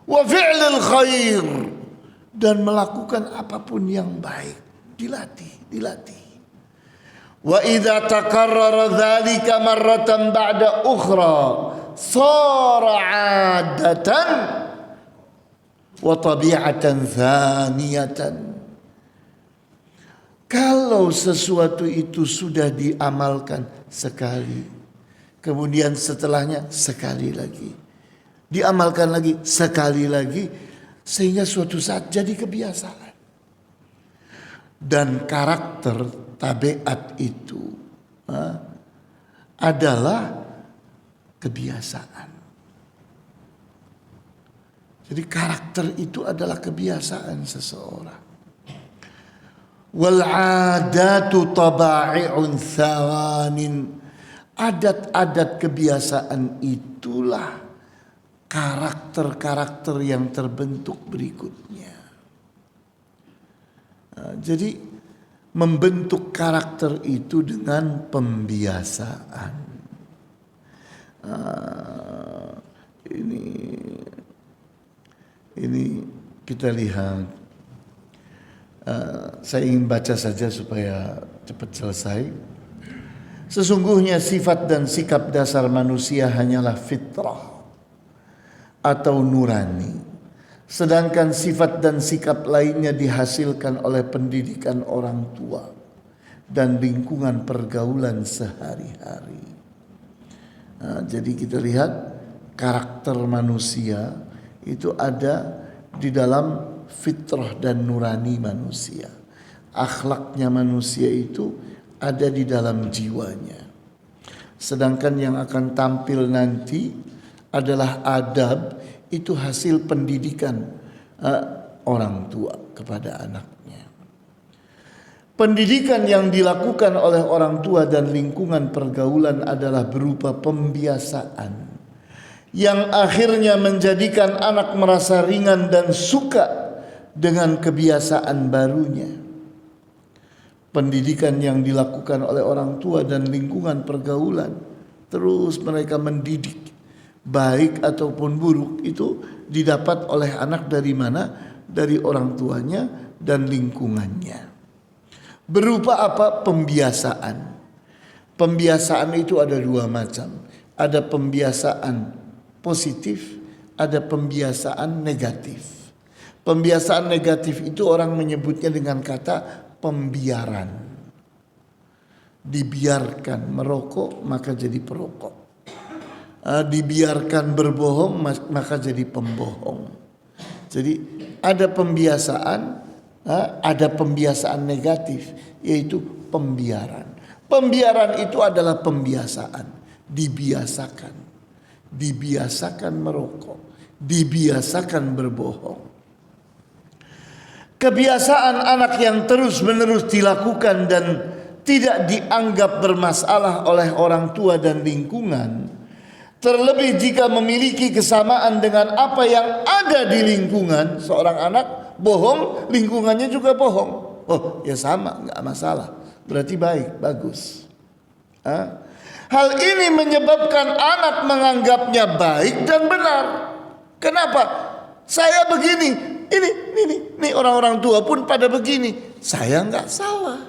Wa fi'lil khair, dan melakukan apapun yang baik. Dilatih. Wa idza takarrara dzalika marratan ba'da ukhra sara 'adatan wa tabi'atan thaniyatan. Kalau sesuatu itu sudah diamalkan sekali, kemudian setelahnya sekali lagi, diamalkan lagi sekali lagi, sehingga suatu saat jadi kebiasaan. Dan karakter tabiat itu adalah kebiasaan. Jadi karakter itu adalah kebiasaan seseorang. Wal 'adatu taba'i'un thawanin. Adat-adat kebiasaan itulah karakter-karakter yang terbentuk berikutnya. Jadi membentuk karakter itu dengan pembiasaan. Ini kita lihat. Saya ingin baca saja supaya cepat selesai. Sesungguhnya sifat dan sikap dasar manusia hanyalah fitrah atau nurani. Sedangkan sifat dan sikap lainnya dihasilkan oleh pendidikan orang tua dan lingkungan pergaulan sehari-hari. Jadi kita lihat karakter manusia itu ada di dalam fitrah dan nurani manusia. Akhlaknya manusia itu ada di dalam jiwanya. Sedangkan yang akan tampil nanti adalah adab, itu hasil pendidikan orang tua kepada anaknya. Pendidikan yang dilakukan oleh orang tua dan lingkungan pergaulan adalah berupa pembiasaan yang akhirnya menjadikan anak merasa ringan dan suka dengan kebiasaan barunya. Pendidikan yang dilakukan oleh orang tua dan lingkungan pergaulan, terus mereka mendidik, baik ataupun buruk, itu didapat oleh anak dari mana? Dari orang tuanya dan lingkungannya. Berupa apa? Pembiasaan. Pembiasaan itu ada dua macam. Ada pembiasaan positif, ada pembiasaan negatif. Pembiasaan negatif itu orang menyebutnya dengan kata pembiaran. Dibiarkan merokok maka jadi perokok. Dibiarkan berbohong maka jadi pembohong. Jadi ada pembiasaan negatif, yaitu pembiaran. Pembiaran itu adalah pembiasaan, dibiasakan merokok, dibiasakan berbohong. Kebiasaan anak yang terus-menerus dilakukan dan tidak dianggap bermasalah oleh orang tua dan lingkungan, terlebih jika memiliki kesamaan dengan apa yang ada di lingkungan. Seorang anak bohong, lingkungannya juga bohong. Oh ya sama, gak masalah. Berarti baik, bagus. Hal ini menyebabkan anak menganggapnya baik dan benar. Kenapa? Saya begini, ini orang-orang tua pun pada begini. Saya gak salah.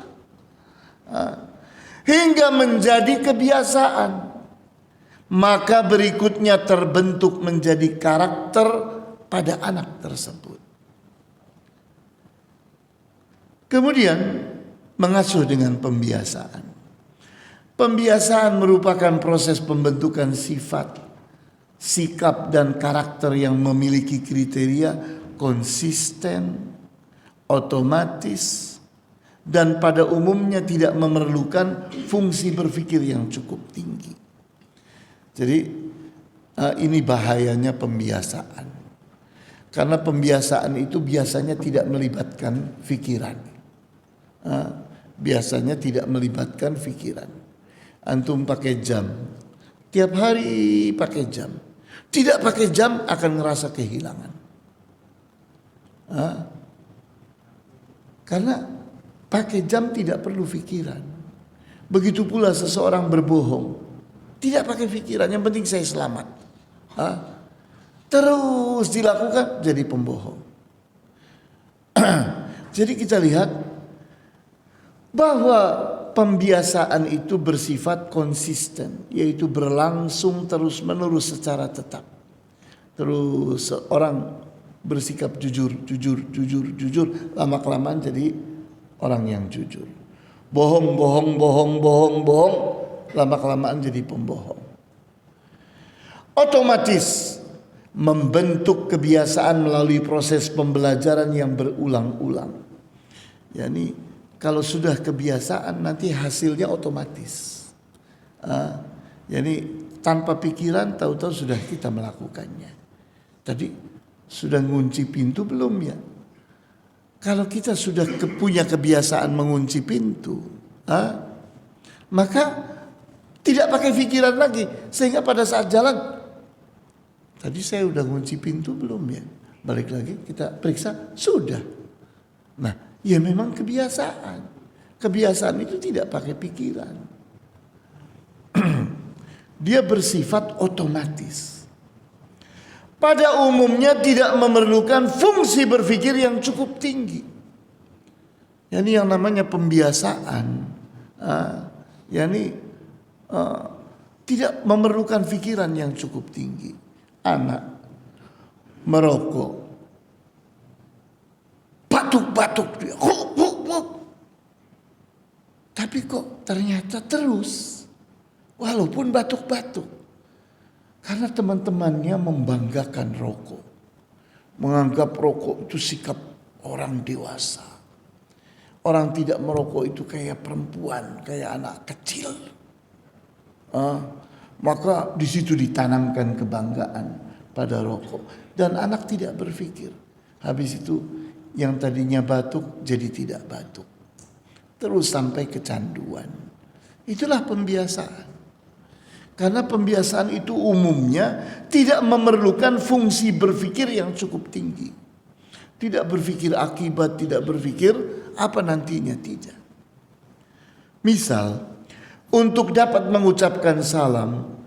Hingga menjadi kebiasaan. Maka berikutnya terbentuk menjadi karakter pada anak tersebut. Kemudian mengasuh dengan pembiasaan. Pembiasaan merupakan proses pembentukan sifat, sikap dan karakter yang memiliki kriteria konsisten, otomatis, dan pada umumnya tidak memerlukan fungsi berpikir yang cukup tinggi. Jadi ini bahayanya pembiasaan. Karena pembiasaan itu biasanya tidak melibatkan pikiran. Biasanya tidak melibatkan pikiran. Antum pakai jam, tiap hari pakai jam. Tidak pakai jam akan ngerasa kehilangan. Karena pakai jam tidak perlu pikiran. Begitu pula seseorang berbohong, tidak pakai pikiran, yang penting saya selamat. Terus dilakukan jadi pembohong. Jadi kita lihat bahwa pembiasaan itu bersifat konsisten, yaitu berlangsung terus menerus secara tetap. Terus orang bersikap jujur, lama kelamaan jadi orang yang jujur. Bohong, lama kelamaan jadi pembohong. Otomatis membentuk kebiasaan melalui proses pembelajaran yang berulang-ulang. Yani kalau sudah kebiasaan nanti hasilnya otomatis. Yani tanpa pikiran tahu-tahu sudah kita melakukannya. Tadi sudah ngunci pintu belum ya? Kalau kita sudah punya kebiasaan mengunci pintu, maka tidak pakai pikiran lagi. Sehingga pada saat jalan, tadi saya udah ngunci pintu belum ya? Balik lagi kita periksa, sudah. Nah, ya memang kebiasaan. Kebiasaan itu tidak pakai pikiran. Dia bersifat otomatis. Pada umumnya tidak memerlukan fungsi berpikir yang cukup tinggi. Yani yang namanya pembiasaan. Tidak memerlukan pikiran yang cukup tinggi. Anak merokok, batuk-batuk dia, tapi kok ternyata terus, walaupun batuk-batuk, karena teman-temannya membanggakan rokok, menganggap rokok itu sikap orang dewasa. Orang tidak merokok itu kayak perempuan, kayak anak kecil. Maka di situ ditanamkan kebanggaan pada rokok, dan anak tidak berpikir. Habis itu yang tadinya batuk jadi tidak batuk, terus sampai kecanduan. Itulah pembiasaan. Karena pembiasaan itu umumnya tidak memerlukan fungsi berpikir yang cukup tinggi. Tidak berpikir akibat, tidak berpikir apa nantinya, tidak. Misal, untuk dapat mengucapkan salam,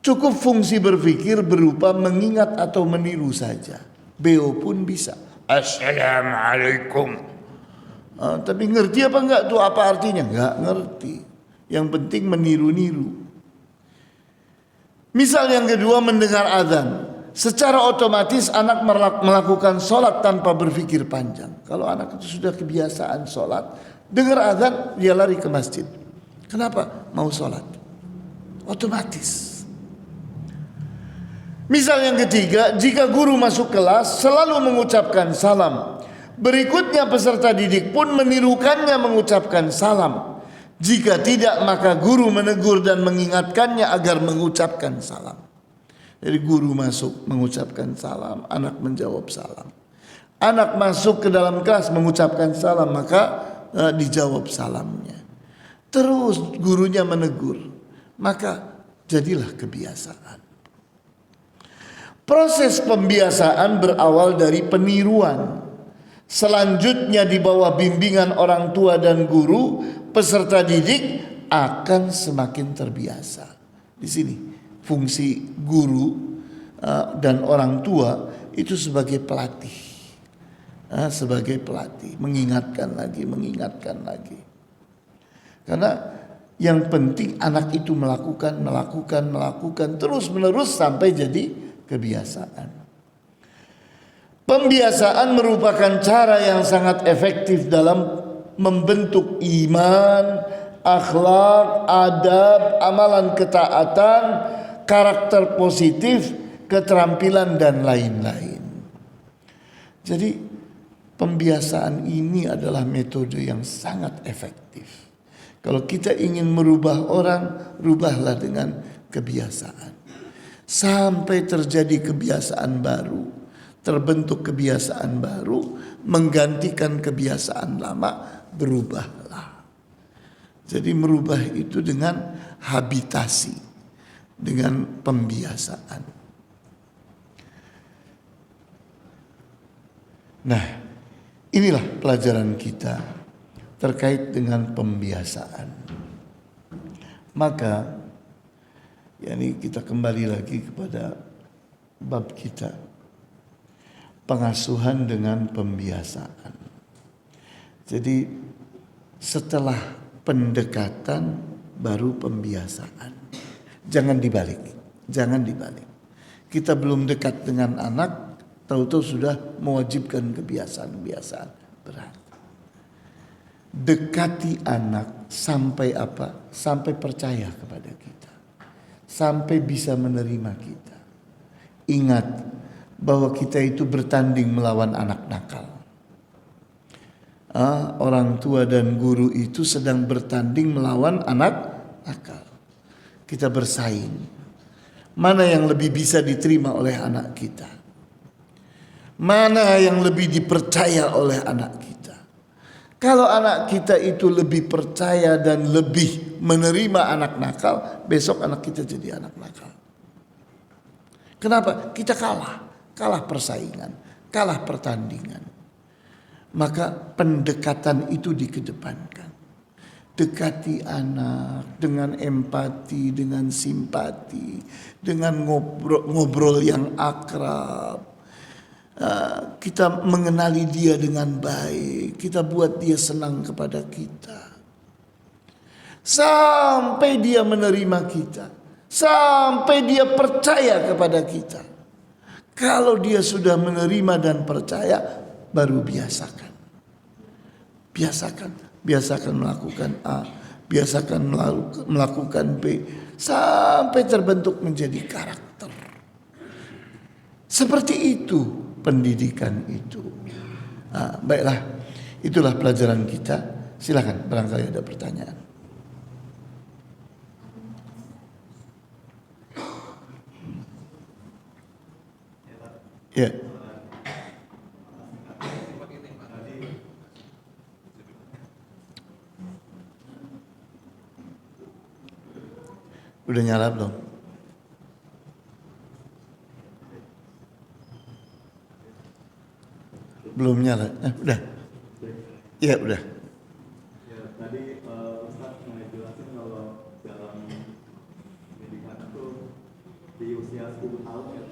cukup fungsi berpikir berupa mengingat atau meniru saja. Beo pun bisa. Assalamualaikum. Tapi ngerti apa enggak tuh apa artinya? Enggak ngerti. Yang penting meniru-niru. Misal yang kedua, mendengar azan. Secara otomatis anak melakukan sholat tanpa berpikir panjang. Kalau anak itu sudah kebiasaan sholat, dengar azan dia lari ke masjid. Kenapa? Mau sholat. Otomatis. Misal yang ketiga, jika guru masuk kelas selalu mengucapkan salam. Berikutnya peserta didik pun menirukannya mengucapkan salam. Jika tidak, maka guru menegur dan mengingatkannya agar mengucapkan salam. Jadi guru masuk mengucapkan salam, anak menjawab salam. Anak masuk ke dalam kelas mengucapkan salam, maka dijawab salamnya. Terus gurunya menegur, maka jadilah kebiasaan. Proses pembiasaan berawal dari peniruan. Selanjutnya di bawah bimbingan orang tua dan guru, peserta didik akan semakin terbiasa. Di sini fungsi guru dan orang tua itu sebagai pelatih. Sebagai pelatih, mengingatkan lagi. Karena yang penting anak itu melakukan terus menerus sampai jadi kebiasaan. Pembiasaan merupakan cara yang sangat efektif dalam membentuk iman, akhlak, adab, amalan ketaatan, karakter positif, keterampilan dan lain-lain. Jadi pembiasaan ini adalah metode yang sangat efektif. Kalau kita ingin merubah orang, rubahlah dengan kebiasaan. Sampai terjadi kebiasaan baru, terbentuk kebiasaan baru, menggantikan kebiasaan lama, berubahlah. Jadi merubah itu dengan habitasi, dengan pembiasaan. Nah, inilah pelajaran kita terkait dengan pembiasaan. Maka, yakni kita kembali lagi kepada bab kita, pengasuhan dengan pembiasaan. Jadi setelah pendekatan baru pembiasaan. Jangan dibalik, jangan dibalik. Kita belum dekat dengan anak, tahu-tahu sudah mewajibkan kebiasaan-kebiasaan berat. Dekati anak sampai apa? Sampai percaya kepada kita, sampai bisa menerima kita. Ingat bahwa kita itu bertanding melawan anak nakal. Orang tua dan guru itu sedang bertanding melawan anak nakal. Kita bersaing. Mana yang lebih bisa diterima oleh anak kita? Mana yang lebih dipercaya oleh anak kita? Kalau anak kita itu lebih percaya dan lebih menerima anak nakal, besok anak kita jadi anak nakal. Kenapa? Kita kalah persaingan, kalah pertandingan. Maka pendekatan itu dikedepankan. Dekati anak dengan empati, dengan simpati, dengan ngobrol yang akrab. Kita mengenali dia dengan baik, kita buat dia senang kepada kita. Sampai dia menerima kita, sampai dia percaya kepada kita. Kalau dia sudah menerima dan percaya, baru biasakan. Biasakan melakukan A, biasakan melakukan B, sampai terbentuk menjadi karakter. Seperti itu pendidikan itu. Baiklah, itulah pelajaran kita. Silakan, barangkali ada pertanyaan. Ya. Udah nyala belum? Belum nyala. Udah. Iya, udah. Ya, tadi Ustaz menjelaskan kalau dalam pendidikan itu di usia 10 tahun ya,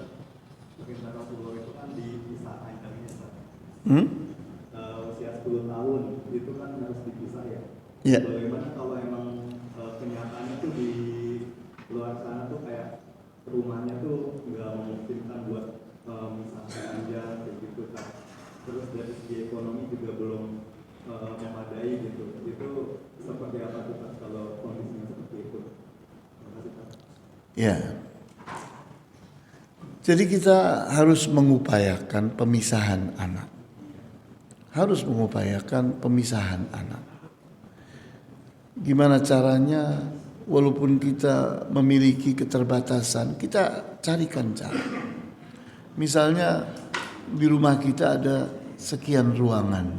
Baginda Rasulullah itu kan dipisah antaranya, Ustaz. Usia 10 tahun itu kan harus dipisah ya. Iya. Bagaimana kalau emang kenyataannya tuh di luar sana tuh kayak rumahnya tuh nggak memungkinkan buat misalnya panjang kayak gitu kan. Terus dari segi ekonomi juga belum memadai gitu. Itu seperti apa tuh Pak kalau kondisinya seperti itu? Terima kasih Pak. Ya. Jadi kita harus mengupayakan pemisahan anak. Harus mengupayakan pemisahan anak. Gimana caranya? Walaupun kita memiliki keterbatasan, kita carikan cara. Misalnya di rumah kita ada sekian ruangan.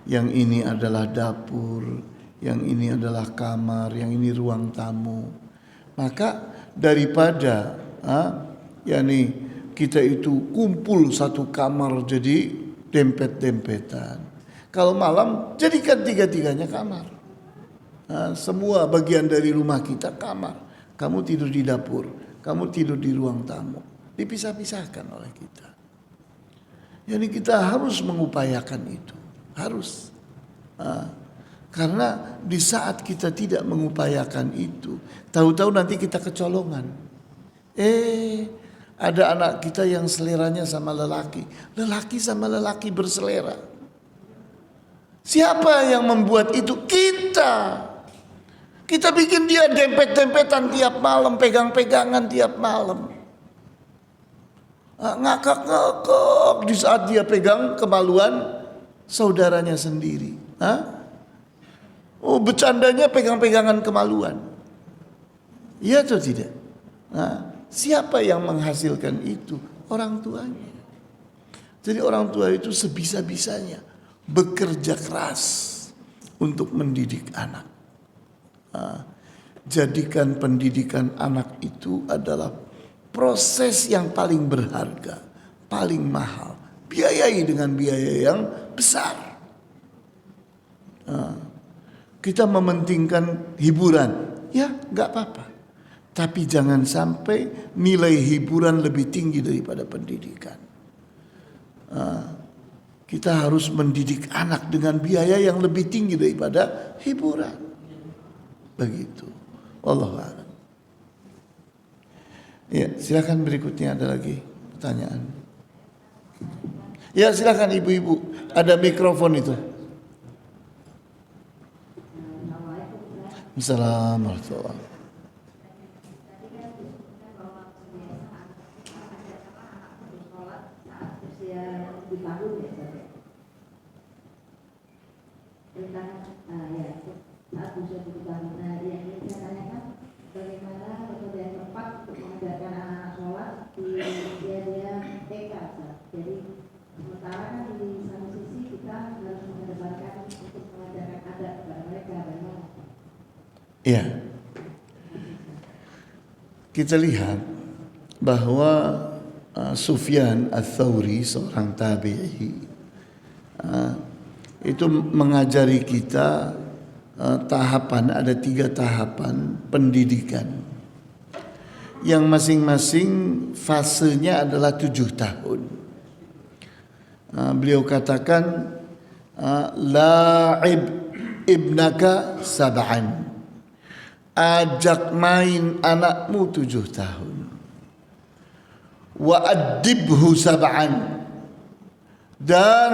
Yang ini adalah dapur, yang ini adalah kamar, yang ini ruang tamu. Maka daripada yakni kita itu kumpul satu kamar jadi dempet-dempetan. Kalau malam jadikan tiga-tiganya kamar. Semua bagian dari rumah kita kamar. Kamu tidur di dapur, kamu tidur di ruang tamu. Dipisah-pisahkan oleh kita. Jadi kita harus mengupayakan itu. Harus. Karena di saat kita tidak mengupayakan itu, tahu-tahu nanti kita kecolongan. Ada anak kita yang seleranya sama lelaki. Lelaki sama lelaki berselera. Siapa yang membuat itu? Kita. Kita bikin dia dempet-dempetan tiap malam, pegang-pegangan tiap malam. Ngakak-ngakak di saat dia pegang kemaluan saudaranya sendiri. Bercandanya pegang-pegangan kemaluan. Iya atau tidak? Siapa yang menghasilkan itu? Orang tuanya. Jadi orang tua itu sebisa-bisanya bekerja keras untuk mendidik anak. Jadikan pendidikan anak itu adalah proses yang paling berharga, paling mahal. Biayai dengan biaya yang besar. Kita mementingkan hiburan, ya nggak apa-apa. Tapi jangan sampai nilai hiburan lebih tinggi daripada pendidikan. Kita harus mendidik anak dengan biaya yang lebih tinggi daripada hiburan. Begitu. Wallahu a'lam. Ya, silakan berikutnya ada lagi pertanyaan. Ya, silakan ibu-ibu. Ada mikrofon itu. Assalamualaikum warahmatullahi wabarakatuh. Saat usia 7 tahun. Nah, yang ini saya tanyakan bagaimana metode yang tepat untuk mengajarkan anak-anak sholat di usia dia TK. Jadi sementara kan di satu sisi kita harus mengedepankan untuk mengajarkan adat kepada mereka. Bagaimana? Iya. Kita lihat bahwa Sufyan Ats-Tsauri, seorang tabi'i, itu mengajari kita tahapan, ada 3 tahapan pendidikan yang masing-masing fasenya adalah 7 tahun. Beliau katakan la'ib ibnaka sab'an, ajak main anakmu 7 tahun, wa adibhu sab'an, dan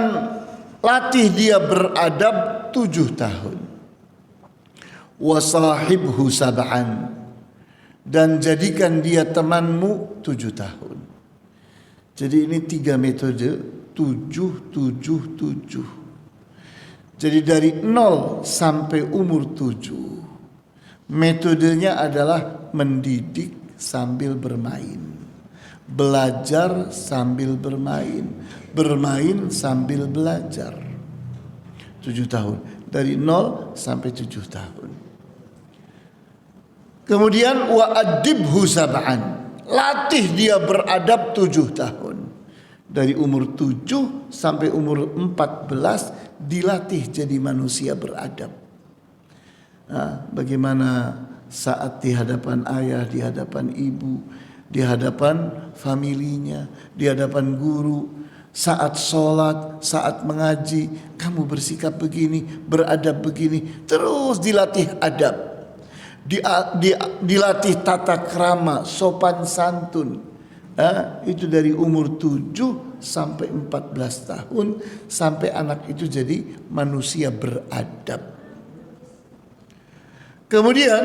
latih dia beradab 7 tahun, wasahibhu sab'an, dan jadikan dia temanmu 7 tahun. Jadi ini 3 metode, 7, 7, 7. Jadi dari 0 sampai umur 7, metodenya adalah mendidik sambil bermain, belajar sambil bermain, bermain sambil belajar. 7 tahun, dari 0 sampai 7 tahun. Kemudian wa adibhu sab'an, latih dia beradab 7 tahun. Dari umur 7 sampai umur 14 dilatih jadi manusia beradab. Bagaimana saat di hadapan ayah, di hadapan ibu, di hadapan familinya, di hadapan guru, saat sholat, saat mengaji, kamu bersikap begini, beradab begini, terus dilatih adab. Dilatih tata krama, sopan santun. Itu dari umur 7 sampai 14 tahun, sampai anak itu jadi manusia beradab. Kemudian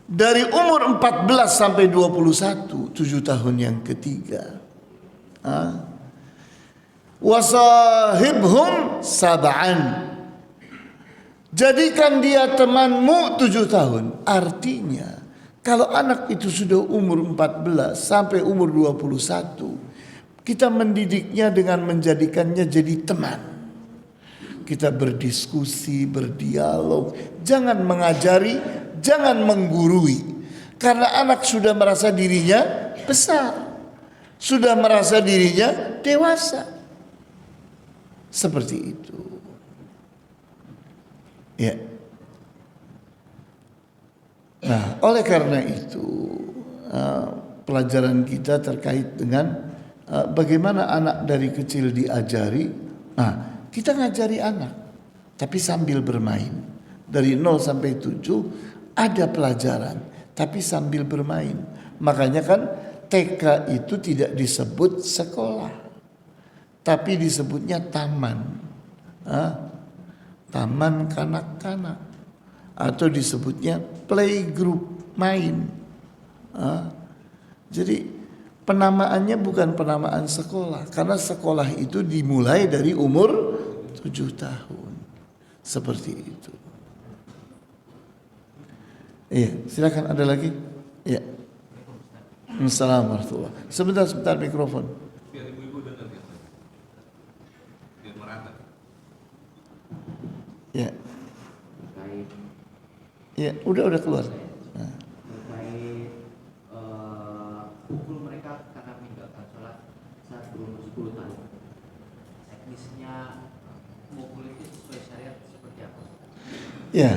dari umur 14 sampai 21, 7 tahun yang ketiga, wasahibhum sab'an, jadikan dia temanmu 7 tahun. Artinya kalau anak itu sudah umur 14 sampai umur 21, kita mendidiknya dengan menjadikannya jadi teman. Kita berdiskusi, berdialog, jangan mengajari, jangan menggurui. Karena anak sudah merasa dirinya besar, sudah merasa dirinya dewasa. Seperti itu. Ya. Nah, oleh karena itu pelajaran kita terkait dengan bagaimana anak dari kecil diajari. Nah, kita ngajari anak, tapi sambil bermain. Dari 0 sampai 7 ada pelajaran, tapi sambil bermain. Makanya kan TK itu tidak disebut sekolah, tapi disebutnya taman. Taman kanak-kanak, atau disebutnya playgroup, main. Jadi penamaannya bukan penamaan sekolah, karena sekolah itu dimulai dari umur 7 tahun. Seperti itu. Iya, silakan ada lagi. Iya. Assalamualaikum warahmatullahi wabarakatuh. Sebentar mikrofon. Biar ibu-ibu dengar ya. Ya, udah keluar. Nah. Terkait pukul mereka karena meninggalkan sholat saat berumur 10 tahun. Teknisnya mukul itu sesuai syariat seperti apa? Ya,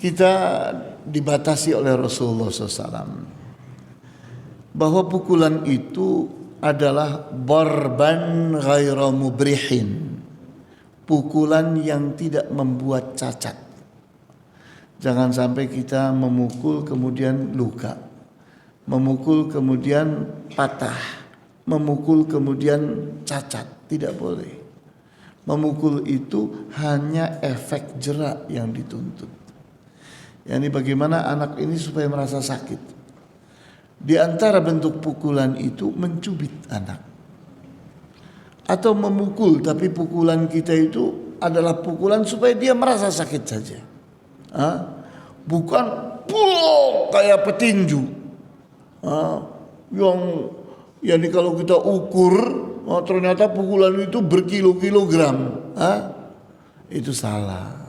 kita dibatasi oleh Rasulullah SAW bahwa pukulan itu adalah barban ghaira mubrihin, pukulan yang tidak membuat cacat. Jangan sampai kita memukul kemudian luka, memukul kemudian patah, memukul kemudian cacat. Tidak boleh. Memukul itu hanya efek jerak yang dituntut. Yani bagaimana anak ini supaya merasa sakit. Di antara bentuk pukulan itu mencubit anak. Atau memukul, tapi pukulan kita itu adalah pukulan supaya dia merasa sakit saja. Bukan kayak petinju. Yang kalau kita ukur ternyata pukulan itu berkilo-kilogram. Itu salah.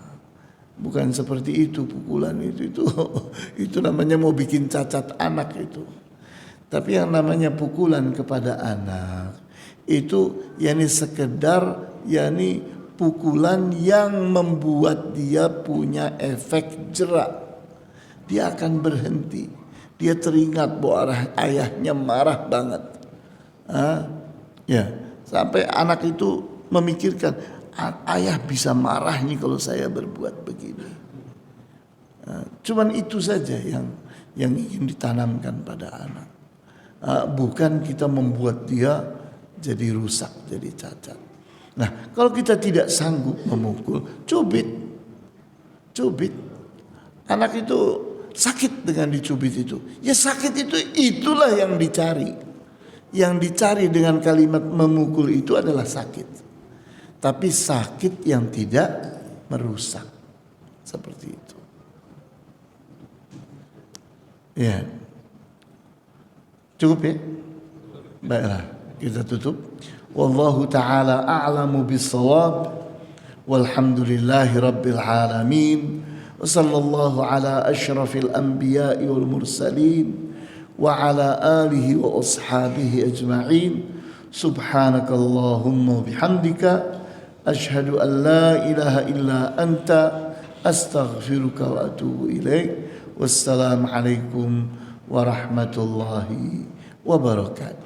Bukan seperti itu pukulan itu namanya mau bikin cacat anak itu. Tapi yang namanya pukulan kepada anak itu sekedar pukulan yang membuat dia punya efek jerak. Dia akan berhenti. Dia teringat bahwa ayahnya marah banget. Sampai anak itu memikirkan, ayah bisa marah nih kalau saya berbuat begini. Cuman itu saja yang ingin ditanamkan pada anak. Bukan kita membuat dia jadi rusak, jadi cacat. Nah, kalau kita tidak sanggup memukul, cubit. Anak itu sakit dengan dicubit itu. Ya sakit itulah yang dicari. Yang dicari dengan kalimat memukul itu adalah sakit. Tapi sakit yang tidak merusak. Seperti itu. Ya. Cukup ya? Baiklah, kita tutup. Wallahu ta'ala a'lamu bis-shawab. Walhamdulillahi rabbil alamin. Wa sallallahu ala asyrafil anbiya'i wal mursalin wa ala alihi wa ashabihi ajma'in. Subhanakallahumma bihamdika asyhadu an la ilaha illa anta astaghfiruka wa atubu ilaik. Wassalamu alaikum warahmatullahi wabarakatuh.